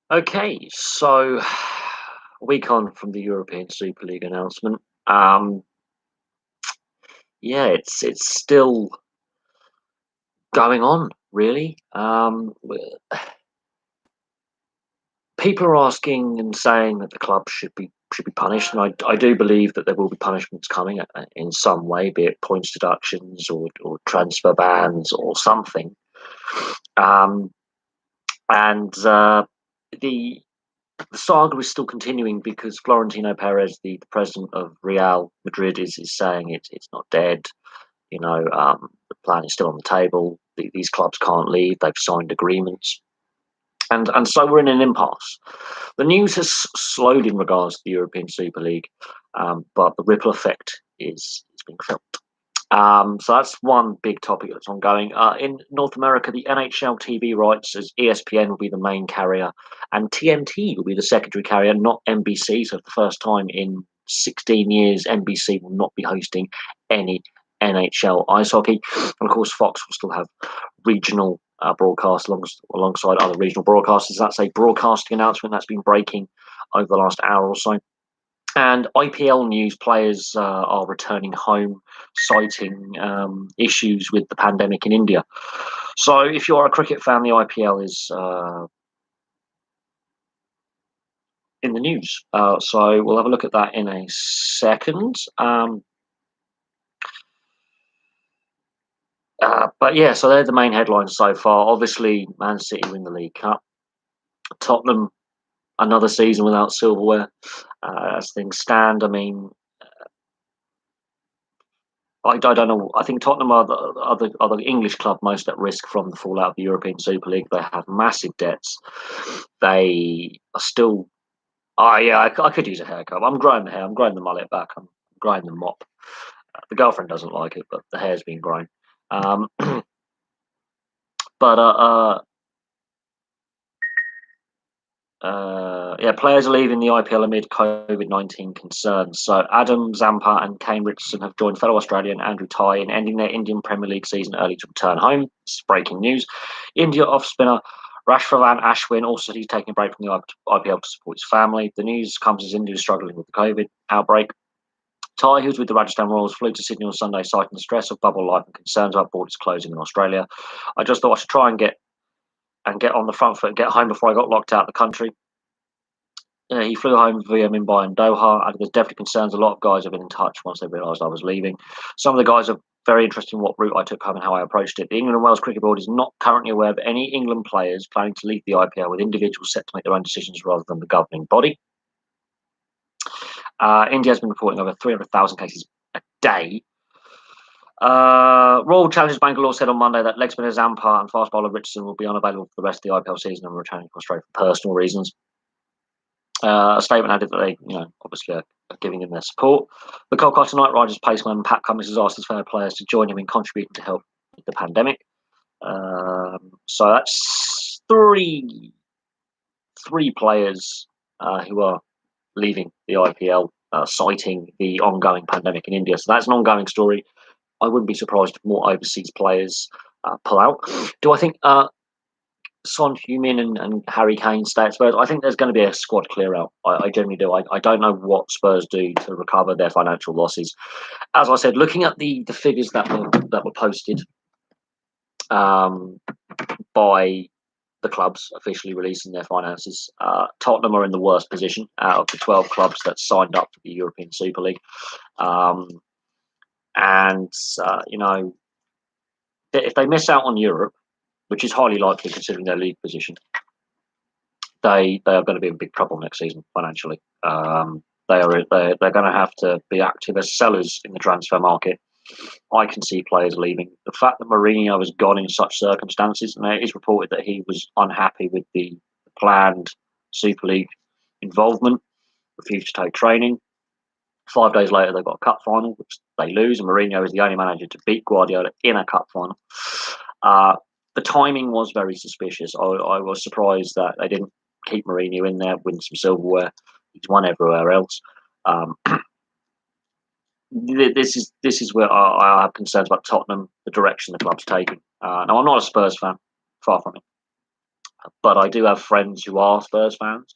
Okay, so a week on from the European Super League announcement. Um, yeah, it's still going on, really. People are asking and saying that the club should be punished, and I do believe that there will be punishments coming in some way, be it points deductions or transfer bans or something. Um, and the the saga is still continuing because Florentino Perez, the president of Real Madrid, is saying it's not dead. The plan is still on the table. These clubs can't leave. They've signed agreements, and so we're in an impasse. The news has slowed in regards to the European Super League, but the ripple effect is being felt. So that's one big topic that's ongoing. In North America, the NHL TV rights as ESPN will be the main carrier, and TNT will be the secondary carrier, not NBC. So for the first time in 16 years, NBC will not be hosting any NHL ice hockey. And of course, Fox will still have regional broadcasts alongside other regional broadcasters. That's a broadcasting announcement that's been breaking over the last hour or so. And IPL news: players are returning home, citing issues with the pandemic in India. So, if you're a cricket fan, the IPL is in the news. So, we'll have a look at that in a second. But yeah, so they're the main headlines so far. Obviously, Man City win the League Cup. Tottenham, another season without silverware. As things stand, I mean, I don't know. I think Tottenham are the English club most at risk from the fallout of the European Super League. They have massive debts. They are still. Oh yeah, I could use a haircut. I'm growing the hair. I'm growing the mullet back. I'm growing the mop. The girlfriend doesn't like it, but the hair's been grown. Um, but yeah, players are leaving the IPL amid COVID-19 concerns. So Adam Zampa and Kane Richardson have joined fellow Australian Andrew Tye in ending their Indian Premier League season early to return home. This is breaking news. India off spinner Rashtravan Ashwin also said he's taking a break from the IPL to support his family. The news comes as India is struggling with the COVID outbreak. Tye, who's with the Rajasthan Royals, flew to Sydney on Sunday, citing the stress of bubble life and concerns about borders closing in Australia. I just thought I should try and get on the front foot and get home before I got locked out of the country. He flew home via Mumbai and Doha, and there's definitely concerns. A lot of guys have been in touch once they realised I was leaving. Some of the guys are very interested in what route I took home and how I approached it. The England and Wales Cricket Board is not currently aware of any England players planning to leave the IPL, with individuals set to make their own decisions rather than the governing body. India has been reporting over 300,000 cases a day. Royal Challengers Bangalore said on Monday that leg spinner Zampa and fast bowler Richardson will be unavailable for the rest of the IPL season and returning to Australia for personal reasons. A statement added that they, obviously are giving him their support. The Kolkata Knight Riders paceman Pat Cummins has asked his fellow players to join him in contributing to help with the pandemic. So that's three players who are leaving the IPL, citing the ongoing pandemic in India. So that's an ongoing story. I wouldn't be surprised if more overseas players pull out. Do I think Son Heung-min and Harry Kane stay at Spurs? I think there's going to be a squad clear out. I generally do. I don't know what Spurs do to recover their financial losses. As I said, looking at the figures that were posted by the clubs officially releasing their finances, Tottenham are in the worst position out of the 12 clubs that signed up to the European Super League. And if they miss out on Europe, which is highly likely considering their league position, they are going to be in big trouble next season financially. They're going to have to be active as sellers in the transfer market. I can see players leaving. The fact that Mourinho has gone in such circumstances, and it is reported that he was unhappy with the planned Super League involvement, refused to take training. 5 days later, they've got a cup final, which they lose, and Mourinho is the only manager to beat Guardiola in a cup final. The timing was very suspicious. I was surprised that they didn't keep Mourinho in there, win some silverware. He's won everywhere else. This is where I have concerns about Tottenham, the direction the club's taking. Now, I'm not a Spurs fan, far from it. but I do have friends who are Spurs fans,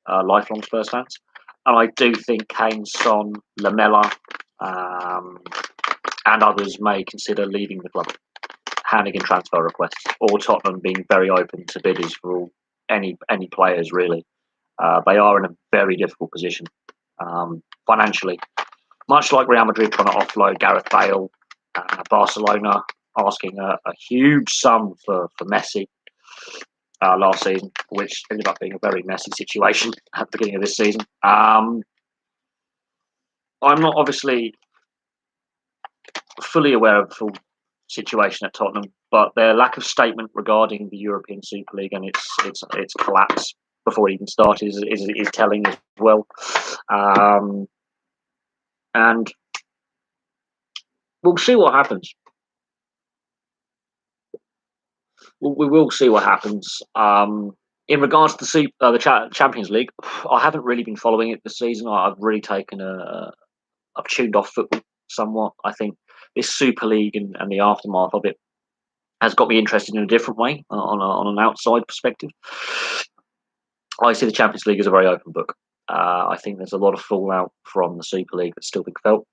lifelong Spurs fans, and I do think Kane, Son, Lamella, um, and others may consider leaving the club, handing in transfer requests, or Tottenham being very open to bidders for any players really. They are in a very difficult position financially, much like Real Madrid trying to offload Gareth Bale, Barcelona asking a huge sum for Messi last season, which ended up being a very messy situation at the beginning of this season. I'm not obviously fully aware of the full situation at Tottenham, but their lack of statement regarding the European Super League and its collapse before it even started is telling as well. And we'll see what happens. We will see what happens. In regards to the Champions League, I haven't really been following it this season. I've really I've tuned off football somewhat. I think this Super League and the aftermath of it has got me interested in a different way on an outside perspective. I see the Champions League as a very open book. I think there's a lot of fallout from the Super League that's still being felt,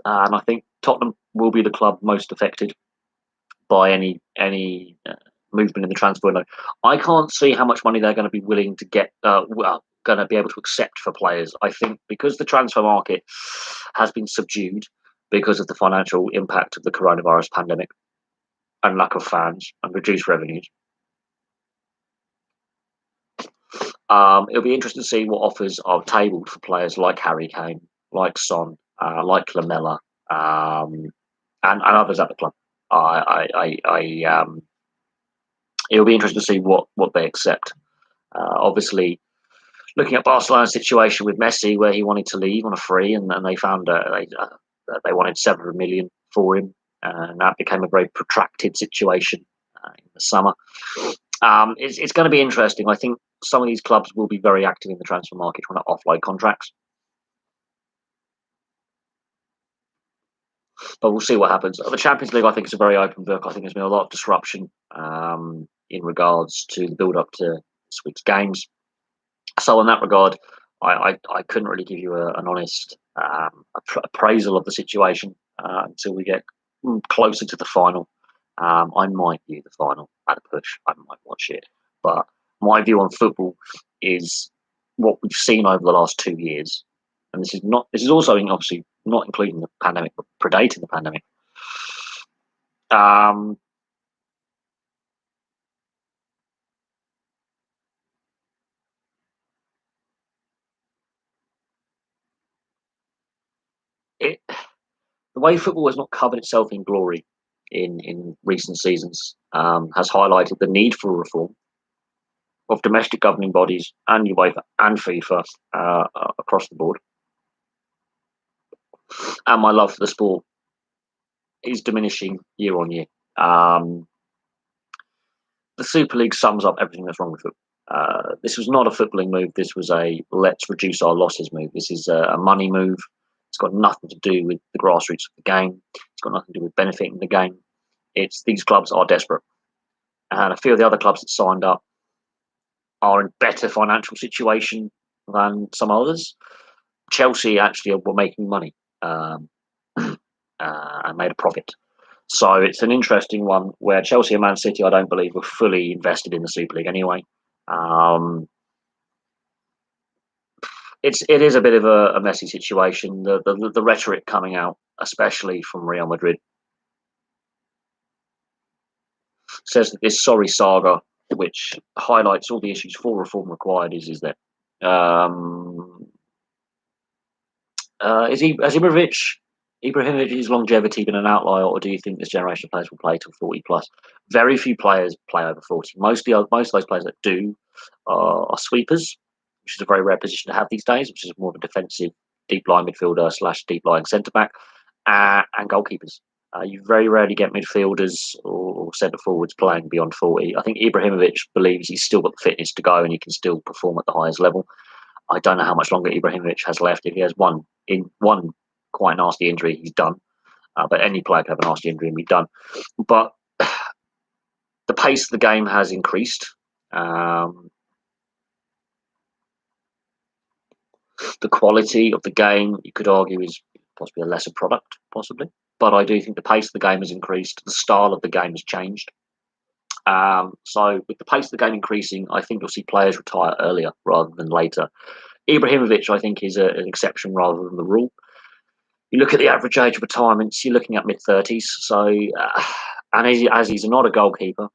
and I think Tottenham will be the club most affected by any movement in the transfer window. I can't see how much money they're going to be willing to get. Going to be able to accept for players. I think because the transfer market has been subdued because of the financial impact of the coronavirus pandemic and lack of fans and reduced revenues. It'll be interesting to see what offers are tabled for players like Harry Kane, like Son, like Lamella, and others at the club. It'll be interesting to see what they accept. Obviously, looking at Barcelona's situation with Messi, where he wanted to leave on a free, and they found they wanted 700 million for him, and that became a very protracted situation in the summer. It's going to be interesting. I think some of these clubs will be very active in the transfer market trying to offload contracts. But we'll see what happens. The Champions League, I think, is a very open book. I think there's been a lot of disruption in regards to the build up to this week's games. So, in that regard, I couldn't really give you an honest appraisal of the situation until we get closer to the final. I might view the final at a push. I might watch it. But my view on football is what we've seen over the last 2 years. And this is also obviously not including the pandemic, but predating the pandemic. Um, the way football has not covered itself in glory in recent seasons has highlighted the need for reform of domestic governing bodies and UEFA and FIFA across the board. And my love for the sport is diminishing year on year. The Super League sums up everything that's wrong with it. This was not a footballing move. This was a let's reduce our losses move. This is a money move. It's got nothing to do with the grassroots of the game. It's got nothing to do with benefiting the game. It's these clubs are desperate, and a few of the other clubs that signed up are in better financial situation than some others. Chelsea actually were making money and made a profit. So it's an interesting one where Chelsea and Man City, I don't believe, were fully invested in the Super League anyway. It is a bit of a messy situation. The rhetoric coming out, especially from Real Madrid, says that this sorry saga, which highlights all the issues for reform required, is that has Ibrahimovic's longevity been an outlier, or do you think this generation of players will play till 40 plus? Very few players play over 40. Most of those players that do are sweepers, which is a very rare position to have these days, which is more of a defensive deep line midfielder / deep lying centre back, and goalkeepers. You very rarely get midfielders or centre forwards playing beyond 40. I think Ibrahimovic believes he's still got the fitness to go and he can still perform at the highest level. I don't know how much longer Ibrahimovic has left. If he has one quite nasty injury, he's done. But any player can have a nasty injury and be done. But the pace of the game has increased. The quality of the game, you could argue, is possibly a lesser product, possibly. But I do think the pace of the game has increased. The style of the game has changed. So with the pace of the game increasing, I think you'll see players retire earlier rather than later. Ibrahimovic, I think, is an exception rather than the rule. You look at the average age of retirements, you're looking at mid-30s. So, and as he's not a goalkeeper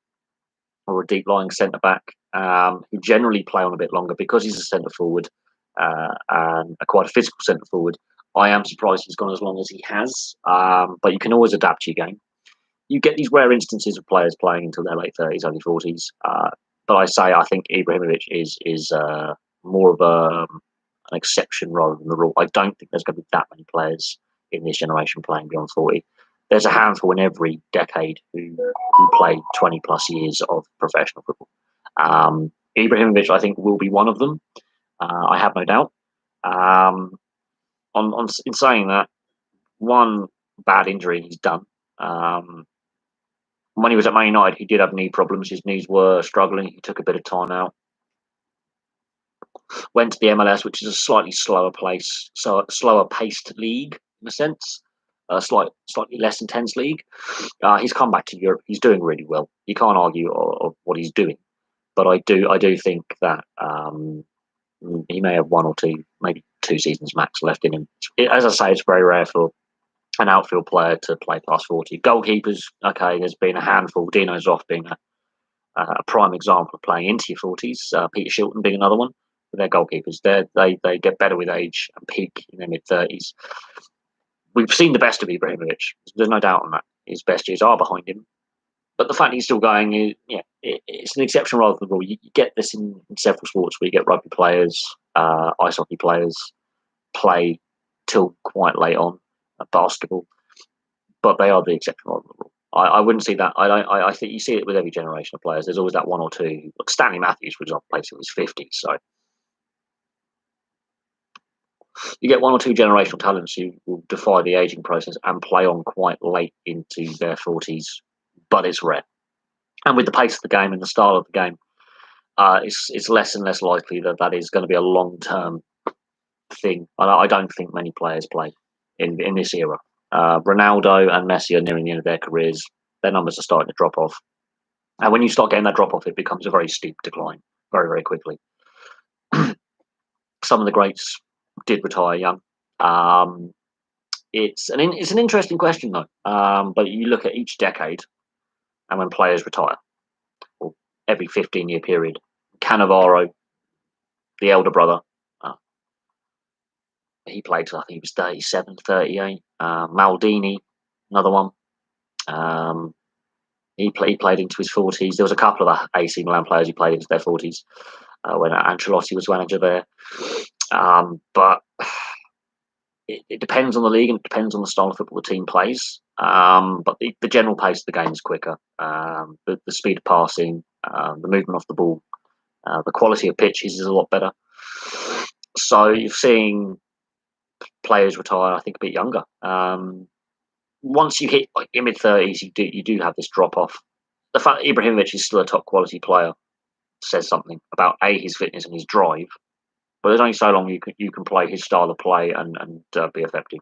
or a deep-lying centre-back, who generally play on a bit longer because he's a centre-forward and quite a physical centre-forward, I am surprised he's gone as long as he has. But you can always adapt your game. You get these rare instances of players playing until their late 30s, early 40s. But I think Ibrahimovic is more of an exception rather than the rule. I don't think there's going to be that many players in this generation playing beyond 40. There's a handful in every decade who play 20 plus years of professional football. Ibrahimovic, I think, will be one of them. I have no doubt. In saying that, one bad injury he's done. When he was at Man United, he did have knee problems. His knees were struggling. He took a bit of time out. Went to the MLS, which is a slightly slower place, so a slower paced league in a sense, a slightly less intense league. He's come back to Europe. He's doing really well. You can't argue of what he's doing, but I do think that he may have one or two, maybe 2 seasons max left in him. As I say, it's very rare for an outfield player to play past 40. Goalkeepers, okay, there's been a handful. Dino Zoff being a prime example of playing into your 40s. Peter Shilton being another one. But they're goalkeepers. They get better with age and peak in their mid-30s. We've seen the best of Ibrahimovic. There's no doubt on that. His best years are behind him. But the fact he's still going, it's an exception rather than the rule. You get this in several sports where you get rugby players, ice hockey players play till quite late on, basketball. But they are the exception rather than the rule. I wouldn't see that. I think you see it with every generation of players. There's always that one or two. Like Stanley Matthews, for example, plays till his 50s. So you get one or two generational talents who will defy the aging process and play on quite late into their 40s, but it's rare. And with the pace of the game and the style of the game, it's less and less likely that is going to be a long-term thing. I don't think many players play in this era. Ronaldo and Messi are nearing the end of their careers. Their numbers are starting to drop off. And when you start getting that drop off, it becomes a very steep decline very, very quickly. Some of the greats did retire young. It's an interesting question though. But you look at each decade, and when players retire, or every 15-year period, Cannavaro, the elder brother, he played till I think he was 37, 38. Maldini, another one. He played into his 40s. There was a couple of AC Milan players who played into their 40s when Ancelotti was manager there. But it depends on the league and it depends on the style of football the team plays. But the general pace of the game is quicker. The speed of passing, the movement off the ball, the quality of pitches is a lot better. So you're seeing players retire, I think, a bit younger. Once you hit like your mid-30s, you do have this drop off. The fact that Ibrahimovic is still a top quality player says something about his fitness and his drive. But there's only so long you can play his style of play and be effective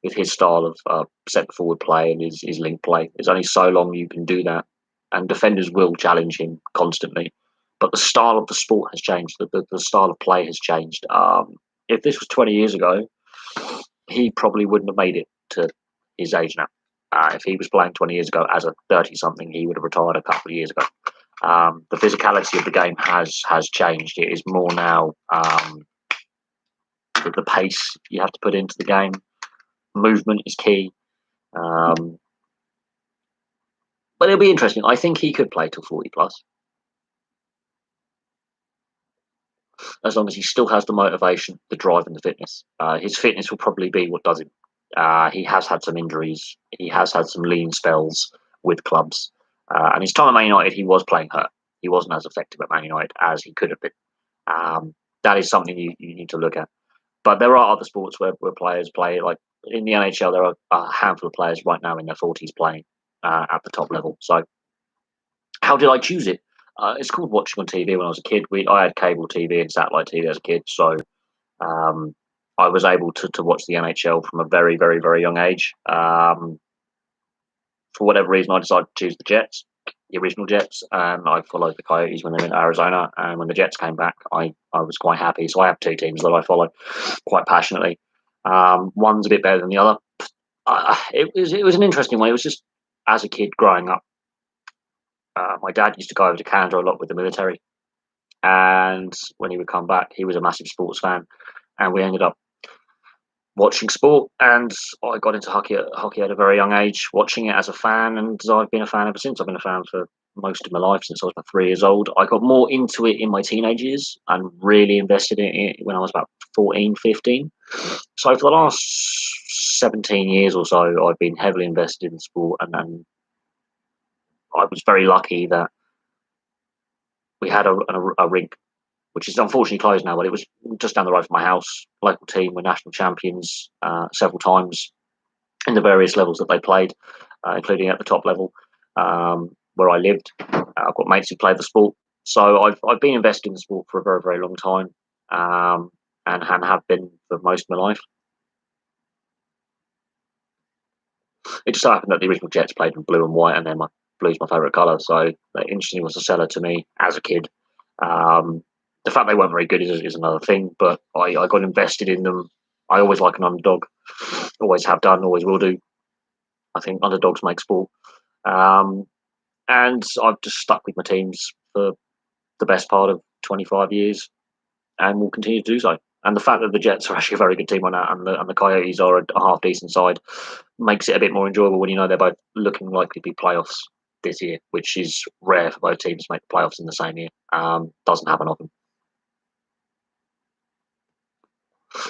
with his style of centre forward play and his link play. There's only so long you can do that, and defenders will challenge him constantly. But the style of the sport has changed. The style of play has changed. If this was 20 years ago, he probably wouldn't have made it to his age now. If he was playing 20 years ago as a 30-something, he would have retired a couple of years ago. The physicality of the game has changed. It is more now the pace you have to put into the game. Movement is key. But it'll be interesting. I think he could play till 40 plus. As long as he still has the motivation, the drive, and the fitness. His fitness will probably be what does him. He has had some injuries. He has had some lean spells with clubs. And his time at Man United, he was playing hurt. He wasn't as effective at Man United as he could have been. That is something you need to look at. But there are other sports where players play. Like in the NHL, there are a handful of players right now in their 40s playing at the top level. So how did I choose it? It's called watching on TV. When I was a kid, I had cable TV and satellite TV as a kid, so um, I was able to watch the NHL from a very, very, very young age. For whatever reason, I decided to choose the Jets, the original Jets, and I followed the Coyotes when they went to Arizona. And when the Jets came back, I was quite happy. So I have two teams that I follow quite passionately. One's a bit better than the other. It was an interesting one. It was just as a kid growing up. My dad used to go over to Canada a lot with the military, and when he would come back, he was a massive sports fan, and we ended up watching sport. And I got into hockey at a very young age, watching it as a fan, and I've been a fan ever since. I've been a fan for most of my life since I was about 3 years old. I got more into it in my teenage years and really invested in it when I was about 14, 15. So for the last 17 years or so, I've been heavily invested in sport, and I was very lucky that we had a rink, which is unfortunately closed now, but it was just down the road from my house. Local team were national champions several times in the various levels that they played, including at the top level where I lived. I've got mates who play the sport, so I've been invested in the sport for a very, very long time, and have been for most of my life. It just so happened that the original Jets played in blue and white, and then blue's my favourite colour. So interestingly was a seller to me as a kid. The fact they weren't very good is another thing, but I got invested in them. I always like an underdog, always have done, always will do. I think underdogs make sport. And I've just stuck with my teams for the best part of 25 years and will continue to do so. And the fact that the Jets are actually a very good team on that, and the Coyotes are a half decent side, makes it a bit more enjoyable when you know they're both looking likely to be playoffs this year, which is rare for both teams to make the playoffs in the same year. Doesn't happen often.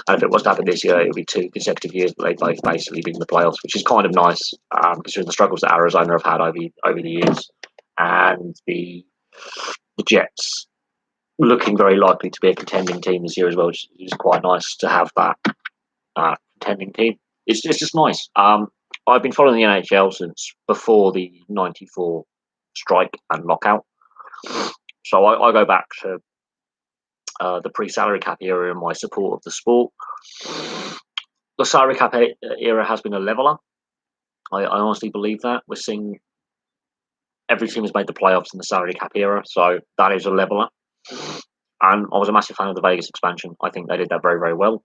And if it was to happen this year, it would be 2 consecutive years that they've both basically been in the playoffs, which is kind of nice, considering the struggles that Arizona have had over the years, and the Jets looking very likely to be a contending team this year as well, which is quite nice to have that contending team. It's just nice. I've been following the NHL since before the '94 strike and lockout, so I go back to the pre-salary cap era in my support of the sport. The salary cap era has been a leveler. I honestly believe that. We're seeing every team has made the playoffs in the salary cap era, so that is a leveler. And I was a massive fan of the Vegas expansion. I think they did that very, very well.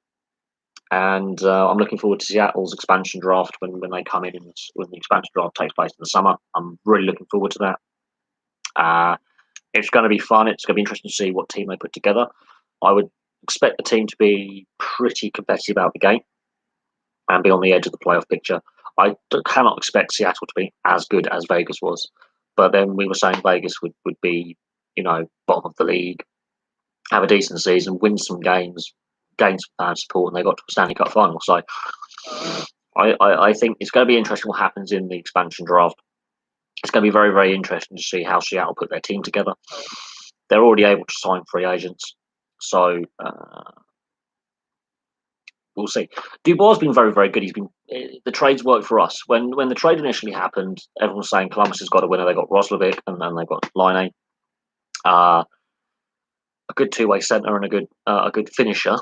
And I'm looking forward to Seattle's expansion draft when they come in, and when the expansion draft takes place in the summer. I'm really looking forward to that. It's going to be fun. It's going to be interesting to see what team they put together. I would expect the team to be pretty competitive out the gate and be on the edge of the playoff picture. I cannot expect Seattle to be as good as Vegas was. But then we were saying Vegas would be, bottom of the league, have a decent season, win some games, gain some fan support, and they got to a Stanley Cup final. So I think it's going to be interesting what happens in the expansion draft. It's going to be very, very interesting to see how Seattle put their team together. They're already able to sign free agents. So we'll see. Dubois has been very, very good. The trades worked for us. When the trade initially happened, everyone was saying Columbus has got a winner. They got Roslovic, and then they got Laine. A good two-way centre and a good finisher.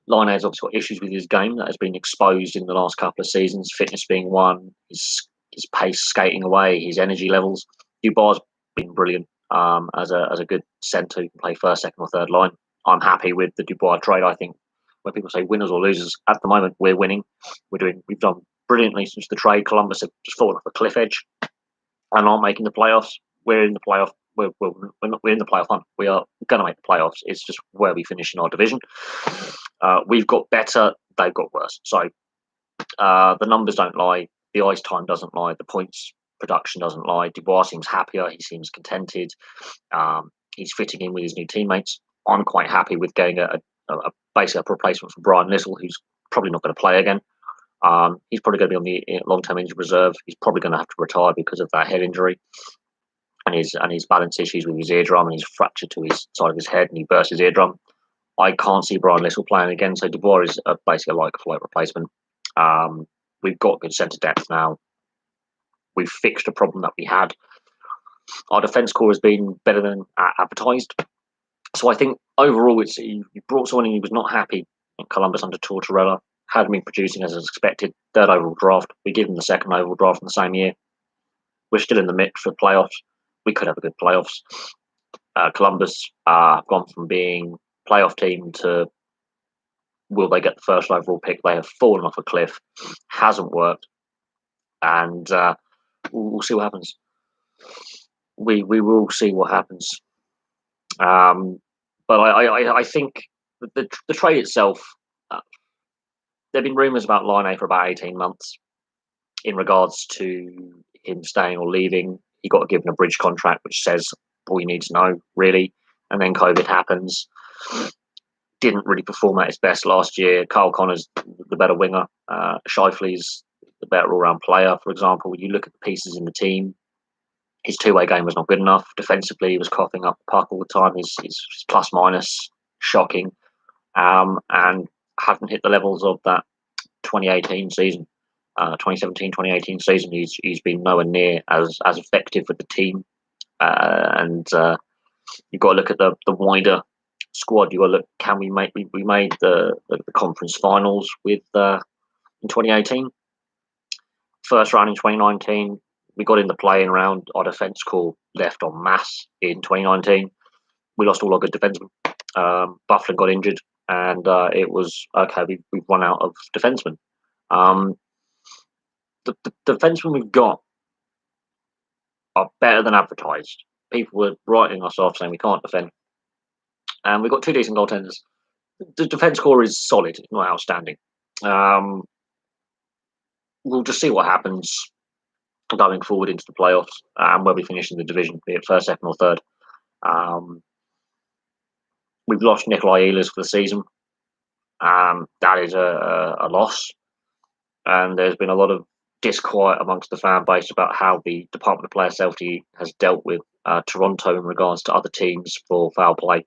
Laine has obviously got issues with his game that has been exposed in the last couple of seasons. Fitness being one, his pace skating away, his energy levels. Dubois has been brilliant as a good centre who can play first, second, or third line. I'm happy with the Dubois trade. I think when people say winners or losers, at the moment we're winning. We've done brilliantly since the trade. Columbus have just fallen off a cliff edge and aren't making the playoffs. We're in the playoff. We're in the playoff hunt. We are going to make the playoffs. It's just where we finish in our division. We've got better. They've got worse. So the numbers don't lie. The ice time doesn't lie. The points production doesn't lie. Dubois seems happier. He seems contented. He's fitting in with his new teammates. I'm quite happy with getting basically a replacement for Brian Little, who's probably not going to play again. He's probably going to be on the long-term injured reserve. He's probably going to have to retire because of that head injury and his balance issues with his eardrum, and he's fractured to his side of his head and he burst his eardrum. I can't see Brian Little playing again, so Dubois is basically a like-for-like replacement. We've got good centre depth now. We've fixed a problem that we had. Our defence core has been better than advertised. So I think overall, it's you brought someone in who was not happy in Columbus under Tortorella, hadn't been producing as expected. Third overall draft. We give him the second overall draft in the same year. We're still in the mix for playoffs. We could have a good playoffs. Columbus have gone from being playoff team to will they get the first overall pick? They have fallen off a cliff. Hasn't worked, and we'll see what happens. We will see what happens. But I think the trade itself. There have been rumours about Line for about 18 months in regards to him staying or leaving. He got given a bridge contract, which says all you need to know, really. And then COVID happens. Didn't really perform at his best last year. Kyle Connor's the better winger. Scheifele's the better all-round player, for example. When you look at the pieces in the team, his two-way game was not good enough. Defensively, he was coughing up the puck all the time. His plus-minus, shocking. And haven't hit the levels of that 2018 season. 2017-2018 season, he's been nowhere near as effective with the team. And you've got to look at the wider squad. You've got to look, can we make? We made the conference finals with in 2018. First round in 2019, we got in the playing round. Our defence core left en masse in 2019. We lost all our good defensemen. Bufflin got injured, and it was okay. We've run out of defensemen. The defensemen we've got are better than advertised. People were writing us off saying we can't defend. And we've got two decent goaltenders. The defence core is solid, not outstanding. We'll just see what happens going forward into the playoffs and where we finish in the division, be it first, second, or third. We've lost Nikolai Ehlers for the season. That is a loss. And there's been a lot of disquiet amongst the fan base about how the Department of Player Safety has dealt with Toronto in regards to other teams for foul play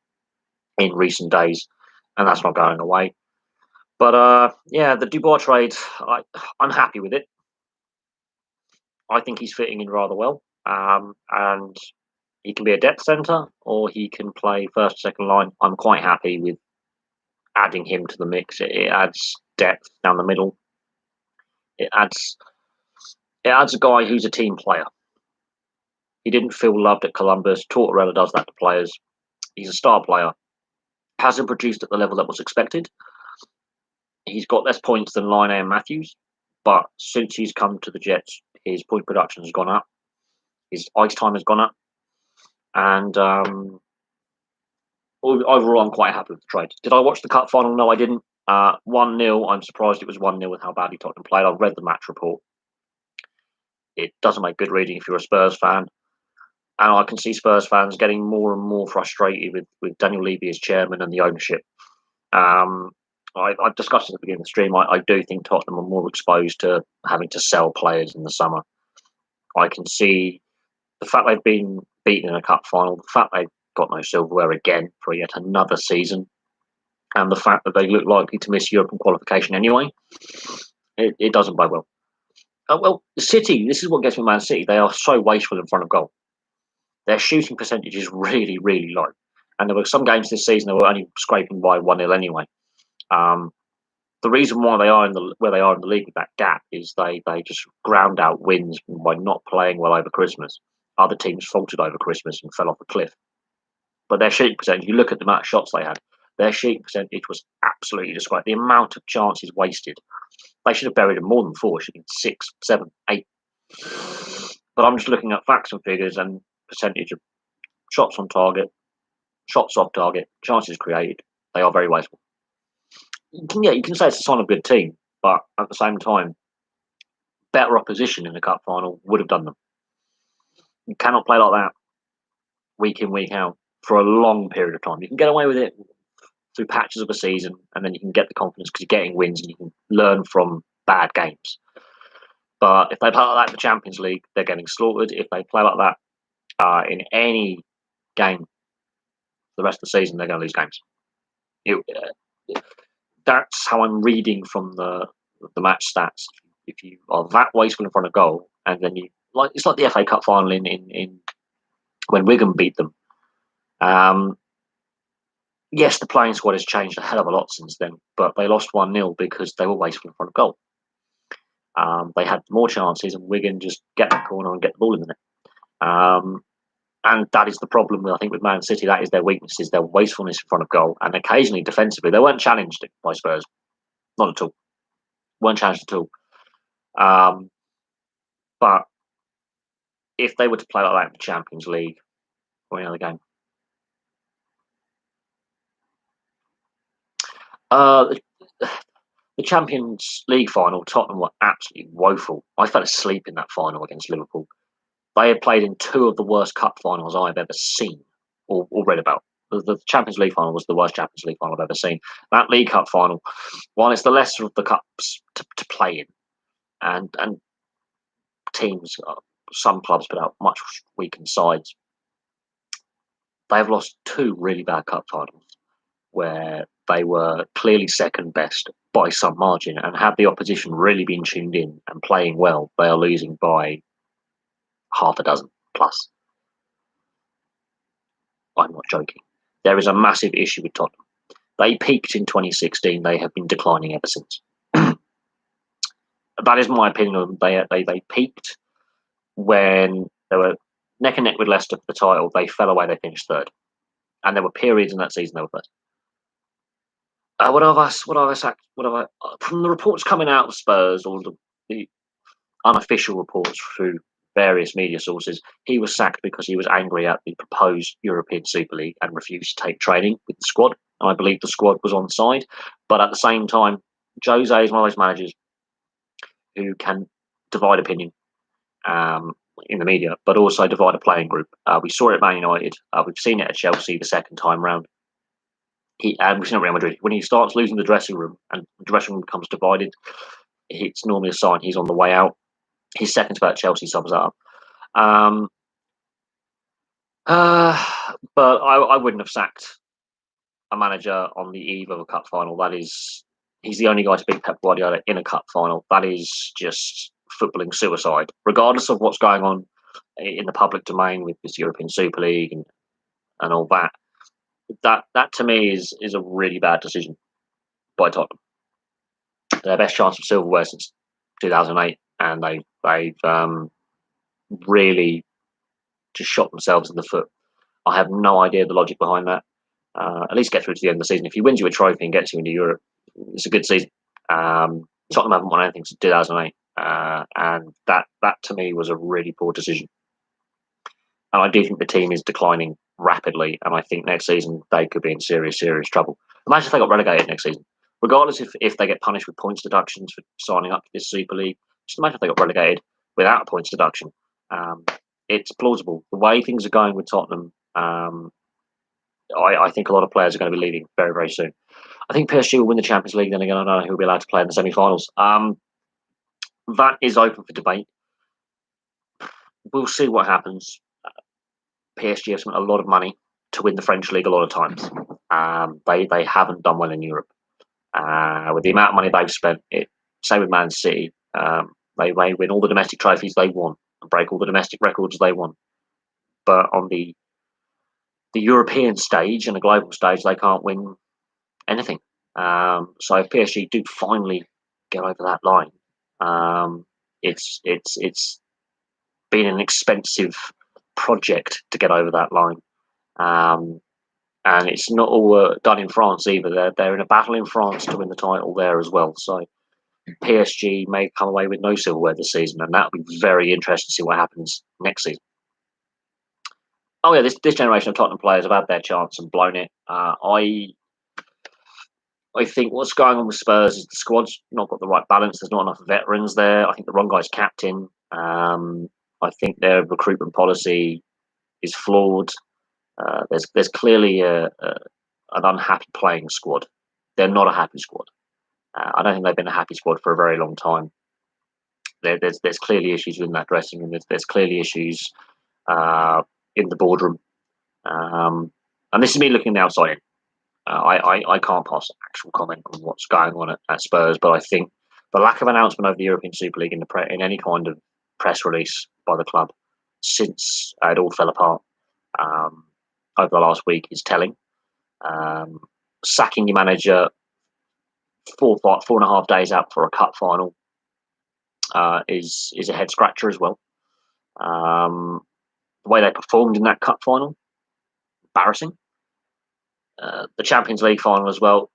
in recent days, and that's not going away. But yeah, the Dubois trade, I'm happy with it. I think he's fitting in rather well, and he can be a depth centre or he can play first, second line. I'm quite happy with adding him to the mix. It adds depth down the middle. It adds a guy who's a team player. He didn't feel loved at Columbus. Tortorella does that to players. He's a star player. Hasn't produced at the level that was expected. He's got less points than Line and Matthews, but since he's come to the Jets, his point production has gone up. His ice time has gone up. And overall, I'm quite happy with the trade. Did I watch the Cup final? No, I didn't. 1-0. I'm surprised it was 1-0 with how badly Tottenham played. I've read the match report. It doesn't make good reading if you're a Spurs fan. And I can see Spurs fans getting more and more frustrated with Daniel Levy as chairman and the ownership. I've discussed it at the beginning of the stream. I do think Tottenham are more exposed to having to sell players in the summer. I can see the fact they've been beaten in a cup final, the fact they've got no silverware again for yet another season, and the fact that they look likely to miss European qualification anyway, it doesn't bode well. Well, City, this is what gets me Man City. They are so wasteful in front of goal. Their shooting percentage is really, really low. And there were some games this season that were only scraping by 1-0 anyway. The reason why they are where they are in the league with that gap is they just ground out wins by not playing well over Christmas. Other teams faltered over Christmas and fell off a cliff. But their shooting percentage, you look at the amount of shots they had, their shooting percentage was absolutely disgraceful. The amount of chances wasted. They should have buried them more than 4. It should have been 6, 7, 8. But I'm just looking at facts and figures and percentage of shots on target, shots off target, chances created. They are very wasteful. You can say it's a sign of a good team, but at the same time, better opposition in the cup final would have done them. You cannot play like that week in, week out for a long period of time. You can get away with it through patches of a season, and then you can get the confidence because you're getting wins and you can learn from bad games. But if they play like that in the Champions League, they're getting slaughtered. If they play like that in any game the rest of the season, they're going to lose games. That's how I'm reading from the match stats. If you are that wasteful in front of goal, and then it's like the FA Cup final in when Wigan beat them. Yes, the playing squad has changed a hell of a lot since then, but they lost 1-0 because they were wasteful in front of goal. They had more chances, and Wigan just get the corner and get the ball in the net. And that is the problem, I think, with Man City. That is their weakness, is their wastefulness in front of goal, and occasionally defensively. They weren't challenged by Spurs. Not at all. Weren't challenged at all. But if they were to play like that in the Champions League or any other game, the Champions League final, Tottenham were absolutely woeful. I fell asleep in that final against Liverpool. They had played in two of the worst cup finals I've ever seen or read about. The Champions League final was the worst Champions League final I've ever seen. That League Cup final, while it's the lesser of the cups to play in, and teams, some clubs put out much weakened sides, they've lost two really bad cup finals where they were clearly second best by some margin, and had the opposition really been tuned in and playing well, they are losing by half a dozen plus. I'm not joking. There is a massive issue with Tottenham. They peaked in 2016. They have been declining ever since. That is my opinion of them. They peaked when they were neck and neck with Leicester for the title. They fell away. They finished third, and there were periods in that season they were first. What have I? From the reports coming out of Spurs, or the unofficial reports through various media sources, he was sacked because he was angry at the proposed European Super League and refused to take training with the squad. I believe the squad was on side, but at the same time, Jose is one of those managers who can divide opinion in the media, but also divide a playing group. We saw it at Man United. We've seen it at Chelsea the second time round. And we've seen it at Real Madrid. When he starts losing the dressing room and the dressing room becomes divided, it's normally a sign he's on the way out. His second spell at Chelsea sums that up. But I wouldn't have sacked a manager on the eve of a cup final. He's the only guy to beat Pep Guardiola in a cup final. That is just footballing suicide, regardless of what's going on in the public domain with this European Super League and all that. That to me is a really bad decision by Tottenham. Their best chance of silverware since 2008, and they've really just shot themselves in the foot. I have no idea the logic behind that. At least get through to the end of the season. If he wins you a trophy and gets you into Europe, it's a good season. Tottenham haven't won anything since 2008, and that to me was a really poor decision. And I do think the team is declining rapidly, and I think next season they could be in serious trouble. Imagine if they got relegated next season, regardless if they get punished with points deductions for signing up to this Super League. Just imagine if they got relegated without a points deduction. It's plausible. The way things are going with Tottenham, I think a lot of players are going to be leaving very, very soon. I think PSG will win the Champions League. Then again, I don't know who will be allowed to play in the semi-finals. That is open for debate. We'll see what happens. PSG have spent a lot of money to win the French league a lot of times. They haven't done well in Europe. With the amount of money they've spent, same with Man City, they may win all the domestic trophies they want and break all the domestic records they want. But on the European stage and the global stage, they can't win anything. So if PSG do finally get over that line, it's been an expensive project to get over that line, and it's not all done in France either. They're in a battle in France to win the title there as well. So PSG may come away with no silverware this season, and that'll be very interesting to see what happens next season. Oh yeah, this generation of Tottenham players have had their chance and blown it. I think what's going on with Spurs is the squad's not got the right balance. There's not enough veterans there. I think the wrong guy's captain. I think their recruitment policy is flawed. There's clearly an unhappy playing squad. They're not a happy squad. I don't think they've been a happy squad for a very long time. There's clearly issues in that dressing room. There's clearly issues in the boardroom. And this is me looking on the outside in. I can't pass actual comment on what's going on at Spurs, but I think the lack of announcement of the European Super League in any kind of press release by the club since it all fell apart um, over the last week is telling. Sacking your manager 4.5 days out for a cup final is a head scratcher as well. The way they performed in that cup final, embarrassing. The Champions League final as well.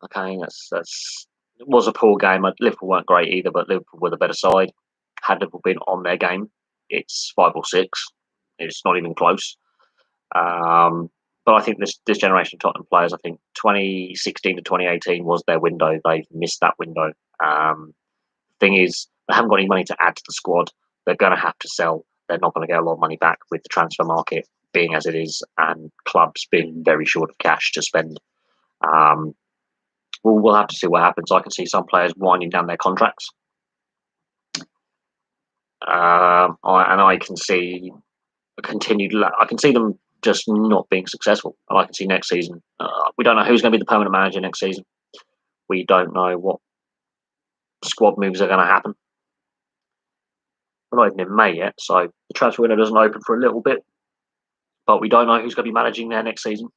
Okay, that's it was a poor game. Liverpool weren't great either, but Liverpool were the better side. Had Liverpool been on their game, it's 5 or 6. It's not even close. But I think this generation of Tottenham players, I think 2016 to 2018 was their window. They've missed that window. Thing is, they haven't got any money to add to the squad. They're going to have to sell. They're not going to get a lot of money back with the transfer market being as it is, and clubs being very short of cash to spend. We'll have to see what happens. I can see some players winding down their contracts, and I can see a continued. I can see them just not being successful. And I can see next season. We don't know who's going to be the permanent manager next season. We don't know what squad moves are going to happen. We're not even in May yet, so the transfer window doesn't open for a little bit. But we don't know who's going to be managing there next season,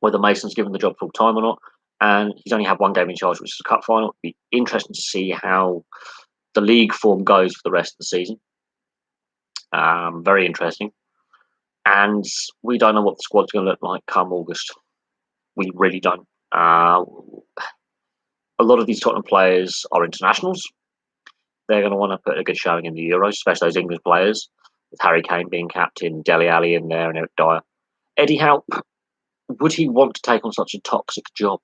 whether Mason's given the job full time or not. And he's only had one game in charge, which is a cup final. It'll be interesting to see how the league form goes for the rest of the season. Very interesting. And we don't know what the squad's going to look like come August. We really don't. A lot of these Tottenham players are internationals. They're going to want to put a good showing in the Euros, especially those English players, with Harry Kane being captain, Dele Alli in there, and Eric Dyer. Eddie Howe, would he want to take on such a toxic job?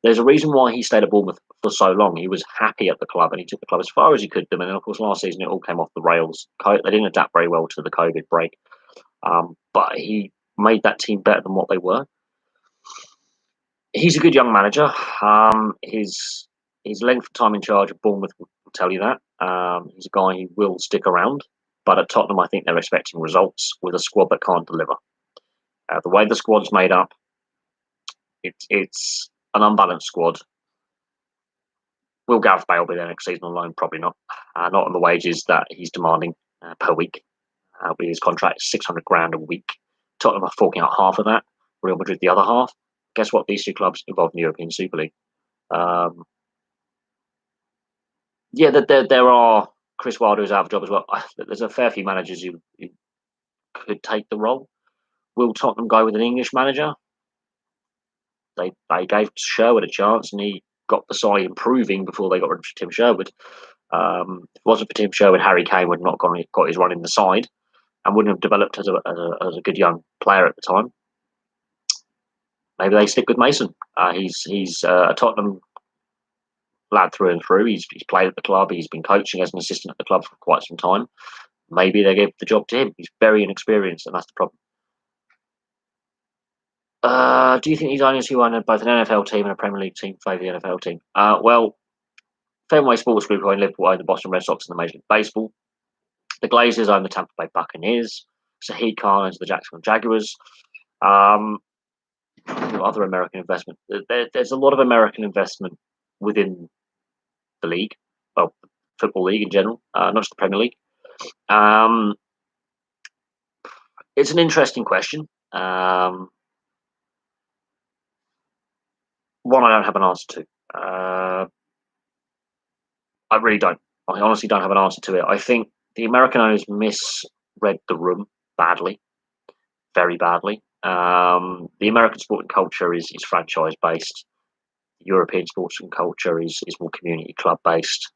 There's a reason why he stayed at Bournemouth for so long. He was happy at the club, and he took the club as far as he could. And then, of course, last season it all came off the rails. They didn't adapt very well to the COVID break, but he made that team better than what they were. He's a good young manager. His length of time in charge of Bournemouth will tell you that. He's a guy who will stick around. But at Tottenham, I think they're expecting results with a squad that can't deliver. The way the squad's made up, it's an unbalanced squad. Will Gareth Bale be there next season on loan? Probably not. Not on the wages that he's demanding per week. With his contract, $600,000 a week. Tottenham are forking out half of that. Real Madrid the other half. Guess what? These two clubs involved in the European Super League. There are Chris Wilder who's out of job as well. There's a fair few managers who could take the role. Will Tottenham go with an English manager? They gave Sherwood a chance, and he got the side improving before they got rid of Tim Sherwood. If it wasn't for Tim Sherwood, Harry Kane would not got his run in the side, and wouldn't have developed as a good young player at the time. Maybe they stick with Mason. He's a Tottenham lad through and through. He's played at the club. He's been coaching as an assistant at the club for quite some time. Maybe they give the job to him. He's very inexperienced, and that's the problem. Do you think these owners who own both an NFL team and a Premier League team favour the NFL team? Well, Fenway Sports Group, who own Liverpool, own the Boston Red Sox and the Major League Baseball. The Glazers own the Tampa Bay Buccaneers. Shahid Khan owns the Jacksonville Jaguars. Other American investment. There's a lot of American investment within the league, well, football league in general, not just the Premier League. It's an interesting question. One I don't have an answer to. I really don't. I honestly don't have an answer to it. I think the American owners misread the room badly, very badly. The American sporting culture is franchise based. European sports and culture is more community club based,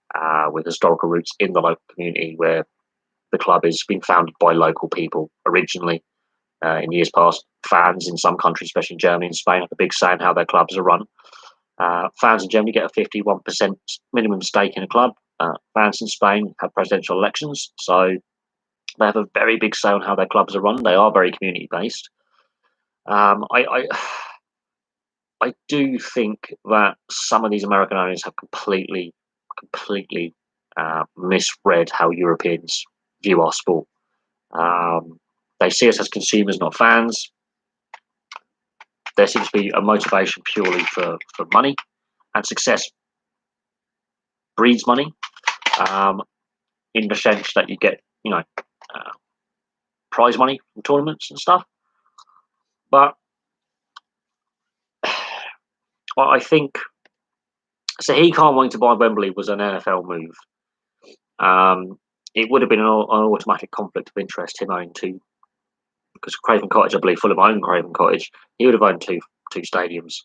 with historical roots in the local community where the club has been founded by local people originally in years past. Fans in some countries, especially Germany and Spain, have a big say in how their clubs are run. Fans in Germany get a 51% minimum stake in a club. Fans in Spain have presidential elections, so they have a very big say on how their clubs are run. They are very community based. I do think that some of these American owners have completely misread how Europeans view our sport. They see us as consumers, not fans. There seems to be a motivation purely for money, and success breeds money. In the sense that you get, prize money from tournaments and stuff. But I think Sahih Khan wanting to buy Wembley was an NFL move. It would have been an automatic conflict of interest, him owning two, because Craven Cottage, I believe, Fulham owned Craven Cottage. He would have owned two stadiums.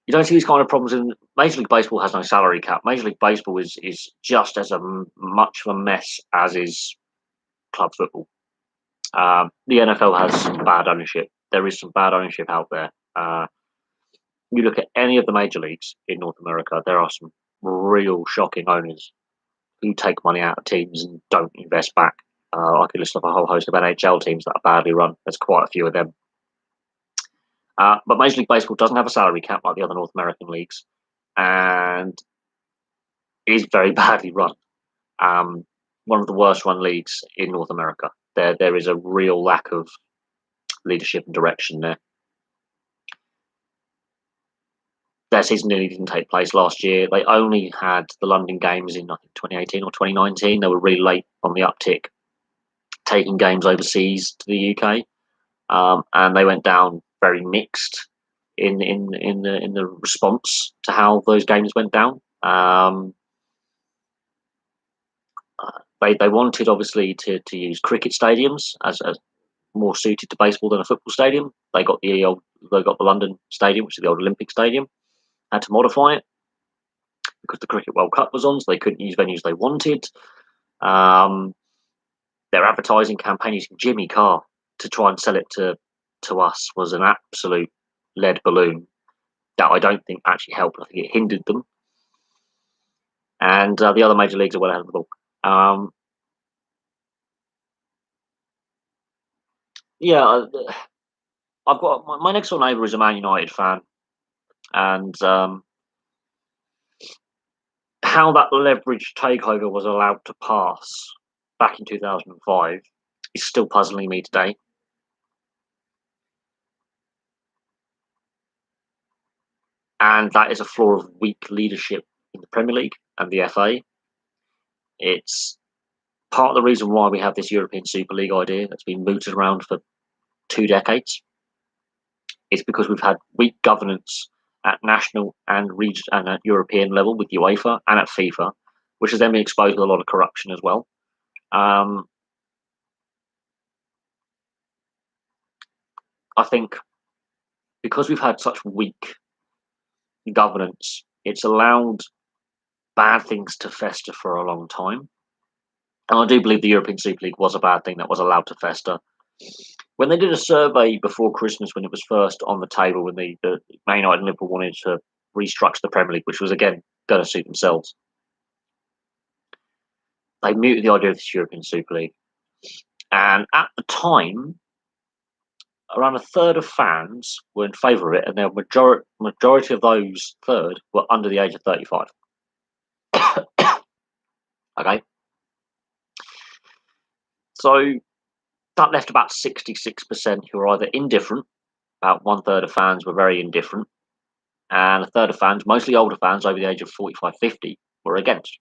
You don't see these kind of problems in Major League Baseball. Has no salary cap. Major League Baseball is just as much of a mess as is club football. The NFL has some bad ownership. There is some bad ownership out there. You look at any of the major leagues in North America, there are some real shocking owners who take money out of teams and don't invest back. I could list off a whole host of NHL teams that are badly run. There's quite a few of them. But Major League Baseball doesn't have a salary cap like the other North American leagues, and is very badly run. One of the worst run leagues in North America. There is a real lack of leadership and direction there. Their season nearly didn't take place last year. They only had the London games in, I think, 2018 or 2019. They were really late on the uptick, taking games overseas to the UK, and they went down very mixed in the response to how those games went down. They wanted obviously to use cricket stadiums as more suited to baseball than a football stadium. They got the London Stadium, which is the old Olympic Stadium. Had to modify it because the Cricket World Cup was on, so they couldn't use venues they wanted. Their advertising campaign using Jimmy Carr to try and sell it to us was an absolute lead balloon that I don't think actually helped. I think it hindered them. And the other major leagues are well ahead of the ball. Yeah, I've got my next door neighbour is a Man United fan, and how that leveraged takeover was allowed to pass back in 2005 is still puzzling me today. And that is a flaw of weak leadership in the Premier League and the FA. It's part of the reason why we have this European Super League idea that's been mooted around for 2 decades. It's because we've had weak governance at national and region and at European level with UEFA and at FIFA, which has then been exposed to a lot of corruption as well. I think because we've had such weak governance, it's allowed bad things to fester for a long time. And I do believe the European Super League was a bad thing that was allowed to fester. When they did a survey before Christmas, when it was first on the table, when the Man United and Liverpool wanted to restructure the Premier League, which was, again, going to suit themselves, they mooted the idea of this European Super League. And at the time, around a third of fans were in favour of it, and the majority of those third were under the age of 35. Okay? So that left about 66% who were either indifferent, about 1/3 of fans were very indifferent, and a third of fans, mostly older fans over the age of 45, 50, were against.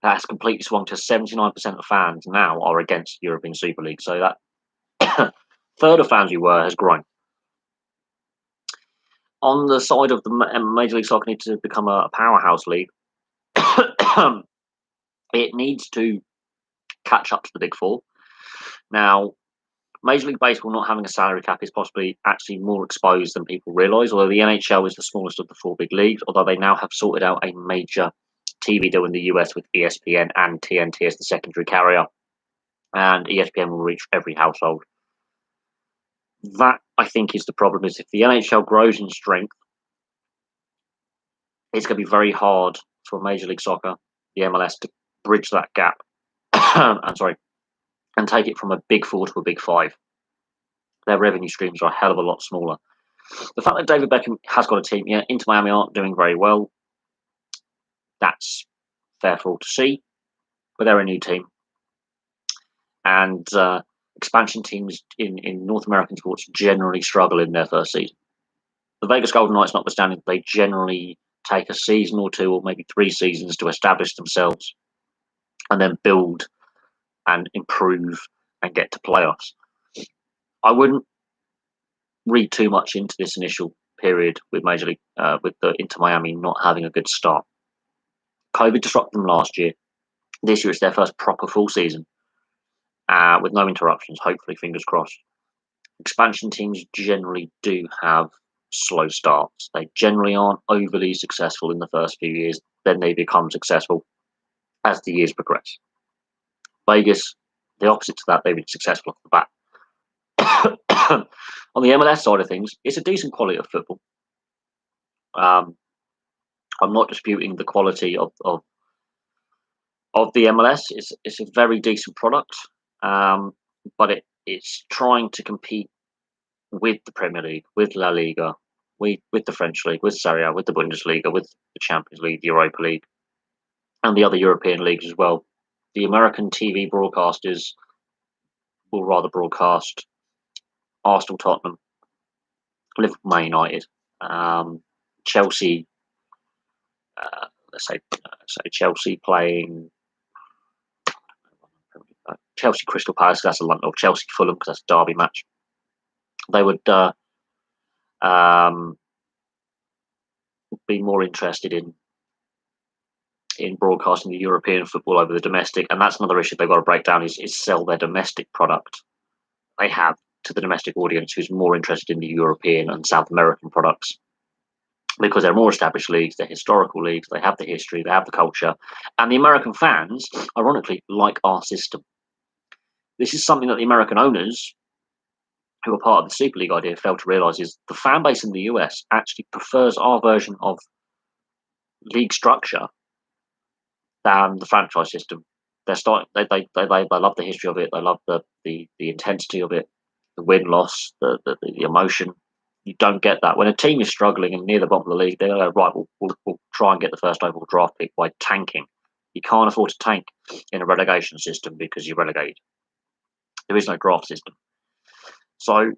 That's completely swung to 79% of fans now are against the European Super League. So that third of fans who were has grown. On the side of the Major League Soccer needs to become a powerhouse league, it needs to catch up to the Big Four. Now, Major League Baseball not having a salary cap is possibly actually more exposed than people realise, although the NHL is the smallest of the 4 big leagues, although they now have sorted out a major TV deal in the US with ESPN and TNT as the secondary carrier, and ESPN will reach every household. That, I think, is the problem, is if the NHL grows in strength, it's going to be very hard for Major League Soccer, the MLS, to bridge that gap and take it from a Big Four to a Big Five. Their revenue streams are a hell of a lot smaller. The fact that David Beckham has got a team, yeah, Inter Miami aren't doing very well. That's fair for all to see, but they're a new team. And expansion teams in North American sports generally struggle in their first season. The Vegas Golden Knights notwithstanding, they generally take a season or 2 or maybe 3 seasons to establish themselves and then build and improve and get to playoffs. I wouldn't read too much into this initial period with Major League, with the Inter Miami not having a good start. COVID disrupted them last year. This year it's their first proper full season with no interruptions. Hopefully, fingers crossed. Expansion teams generally do have slow starts. They generally aren't overly successful in the first few years. Then they become successful as the years progress. Vegas, the opposite to that, they've been successful off the bat. On the MLS side of things, it's a decent quality of football. I'm not disputing the quality of the MLS. It's a very decent product, but it's trying to compete with the Premier League, with La Liga, with the French League, with Serie A, with the Bundesliga, with the Champions League, the Europa League, and the other European leagues as well. The American TV broadcasters will rather broadcast Arsenal, Tottenham, Liverpool, Man United, Chelsea. Let's say Chelsea playing Chelsea Crystal Palace. That's a London, or Chelsea Fulham because that's a derby match. They would be more interested in broadcasting the European football over the domestic, and that's another issue they've got to break down is sell their domestic product they have to the domestic audience who's more interested in the European and South American products because they're more established leagues, they're historical leagues, they have the history, they have the culture, and the American fans, ironically, like our system. This is something that the American owners who are part of the Super League idea fail to realise is the fan base in the US actually prefers our version of league structure than the franchise system. They love the history of it. They love the intensity of it, the win loss, the emotion. You don't get that when a team is struggling and near the bottom of the league. They go right. We'll try and get the first overall draft pick by tanking. You can't afford to tank in a relegation system because you're relegated. There is no draft system. So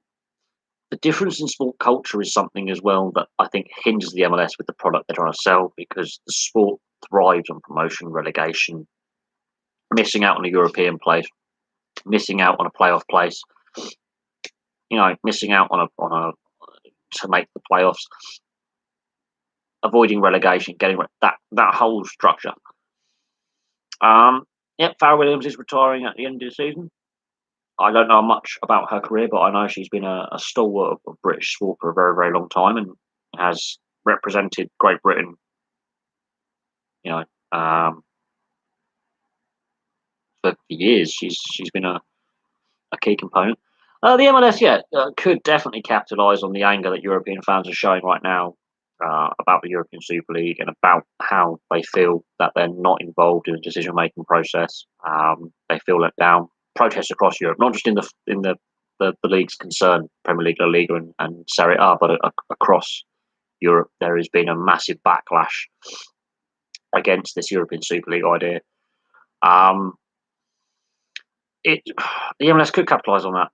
the difference in sport culture is something as well that I think hinders the MLS with the product they're trying to sell because the sport thrives on promotion, relegation, missing out on a European place, missing out on a playoff place, missing out on a to make the playoffs, avoiding relegation, getting that whole structure. Farrell Williams is retiring at the end of the season. I don't know much about her career, but I know she's been a stalwart of British sport for a very, very long time and has represented Great Britain, for years. She's been a key component. The MLS, could definitely capitalise on the anger that European fans are showing right now about the European Super League and about how they feel that they're not involved in the decision-making process. They feel let down. Protests across Europe, not just in the leagues concerned, Premier League, La Liga, and Serie A, but across Europe, there has been a massive backlash against this European Super League idea. The MLS could capitalise on that.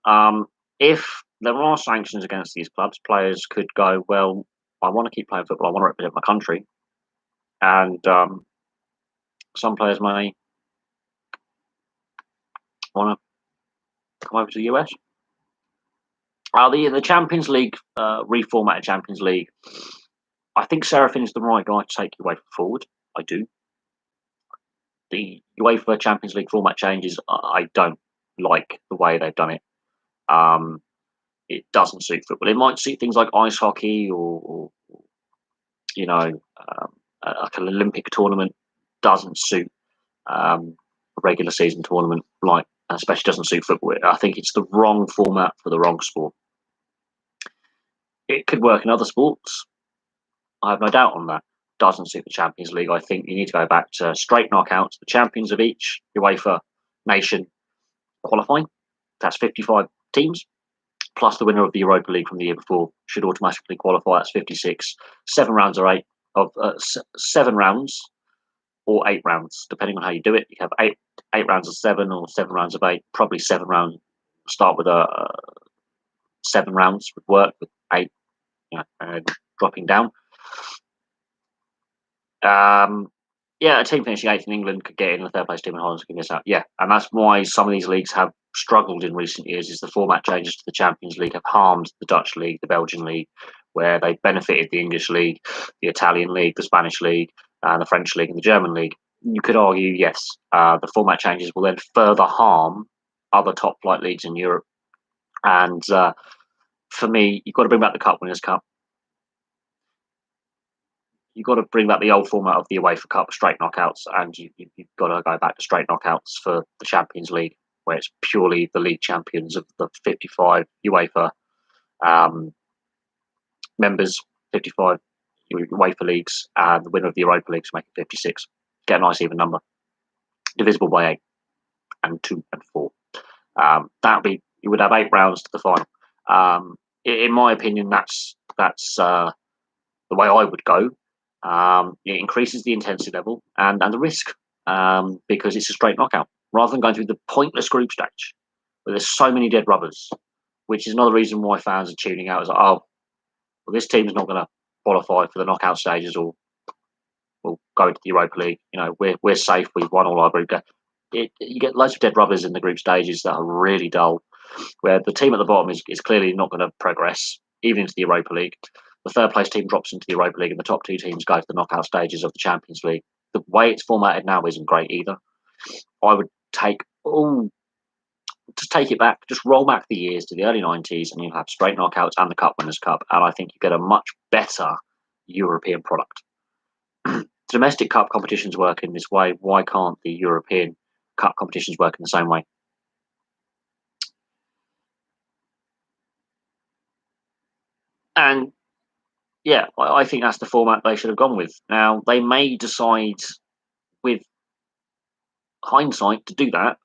If there are sanctions against these clubs, players could go, well, I want to keep playing football, I want to represent my country. And some players may want to come over to the US. The Champions League, reformatted Champions League, I think Serafin's the right guy to take UEFA forward. I do. The UEFA Champions League format changes, I don't like the way they've done it. It doesn't suit football. It might suit things like ice hockey or like an Olympic tournament. Doesn't suit a regular season tournament, especially doesn't suit football. I think it's the wrong format for the wrong sport. It could work in other sports. I have no doubt on that. Doesn't suit the Champions League. I think you need to go back to straight knockouts. The champions of each UEFA nation qualifying. That's 55 teams. Plus the winner of the Europa League from the year before should automatically qualify. That's 56. 7 rounds or 7 rounds or 8 rounds, depending on how you do it. You have 8 rounds of 7 or 7 rounds of 8. Probably 7 rounds. Start with 7 rounds would work with 8, dropping down. Yeah, a team finishing eighth in England could get in, the third place team in Holland could miss out. Yeah, and that's why some of these leagues have struggled in recent years. Is the format changes to the Champions League have harmed the Dutch league, the Belgian league, where they benefited the English league, the Italian league, the Spanish league, and the French league and the German league. You could argue, yes, the format changes will then further harm other top flight leagues in Europe. And for me, you've got to bring back the Cup Winners' Cup. You've got to bring back the old format of the UEFA Cup, straight knockouts, and you've got to go back to straight knockouts for the Champions League, where it's purely the league champions of the 55 UEFA um, members, 55 UEFA leagues, and the winner of the Europa Leagues make it 56. Get a nice even number, divisible by 8 and 2 and 4. That would be, you would have 8 rounds to the final. In my opinion, that's the way I would go. It increases the intensity level and the risk because it's a straight knockout rather than going through the pointless group stage where there's so many dead rubbers, which is another reason why fans are tuning out. Is like, oh, well, this team's not going to qualify for the knockout stages, or we'll go into the Europa League. You know, we're safe. We've won all our group games. You get loads of dead rubbers in the group stages that are really dull, where the team at the bottom is clearly not going to progress even into the Europa League. The third place team drops into the Europa League, and the top 2 teams go to the knockout stages of the Champions League. The way it's formatted now isn't great either. I would just take it back, just roll back the years to the early 90s, and you have straight knockouts and the Cup Winners' Cup, and I think you get a much better European product. Domestic cup competitions work in this way. Why can't the European cup competitions work in the same way? And yeah, I think that's the format they should have gone with. Now, they may decide with hindsight to do that.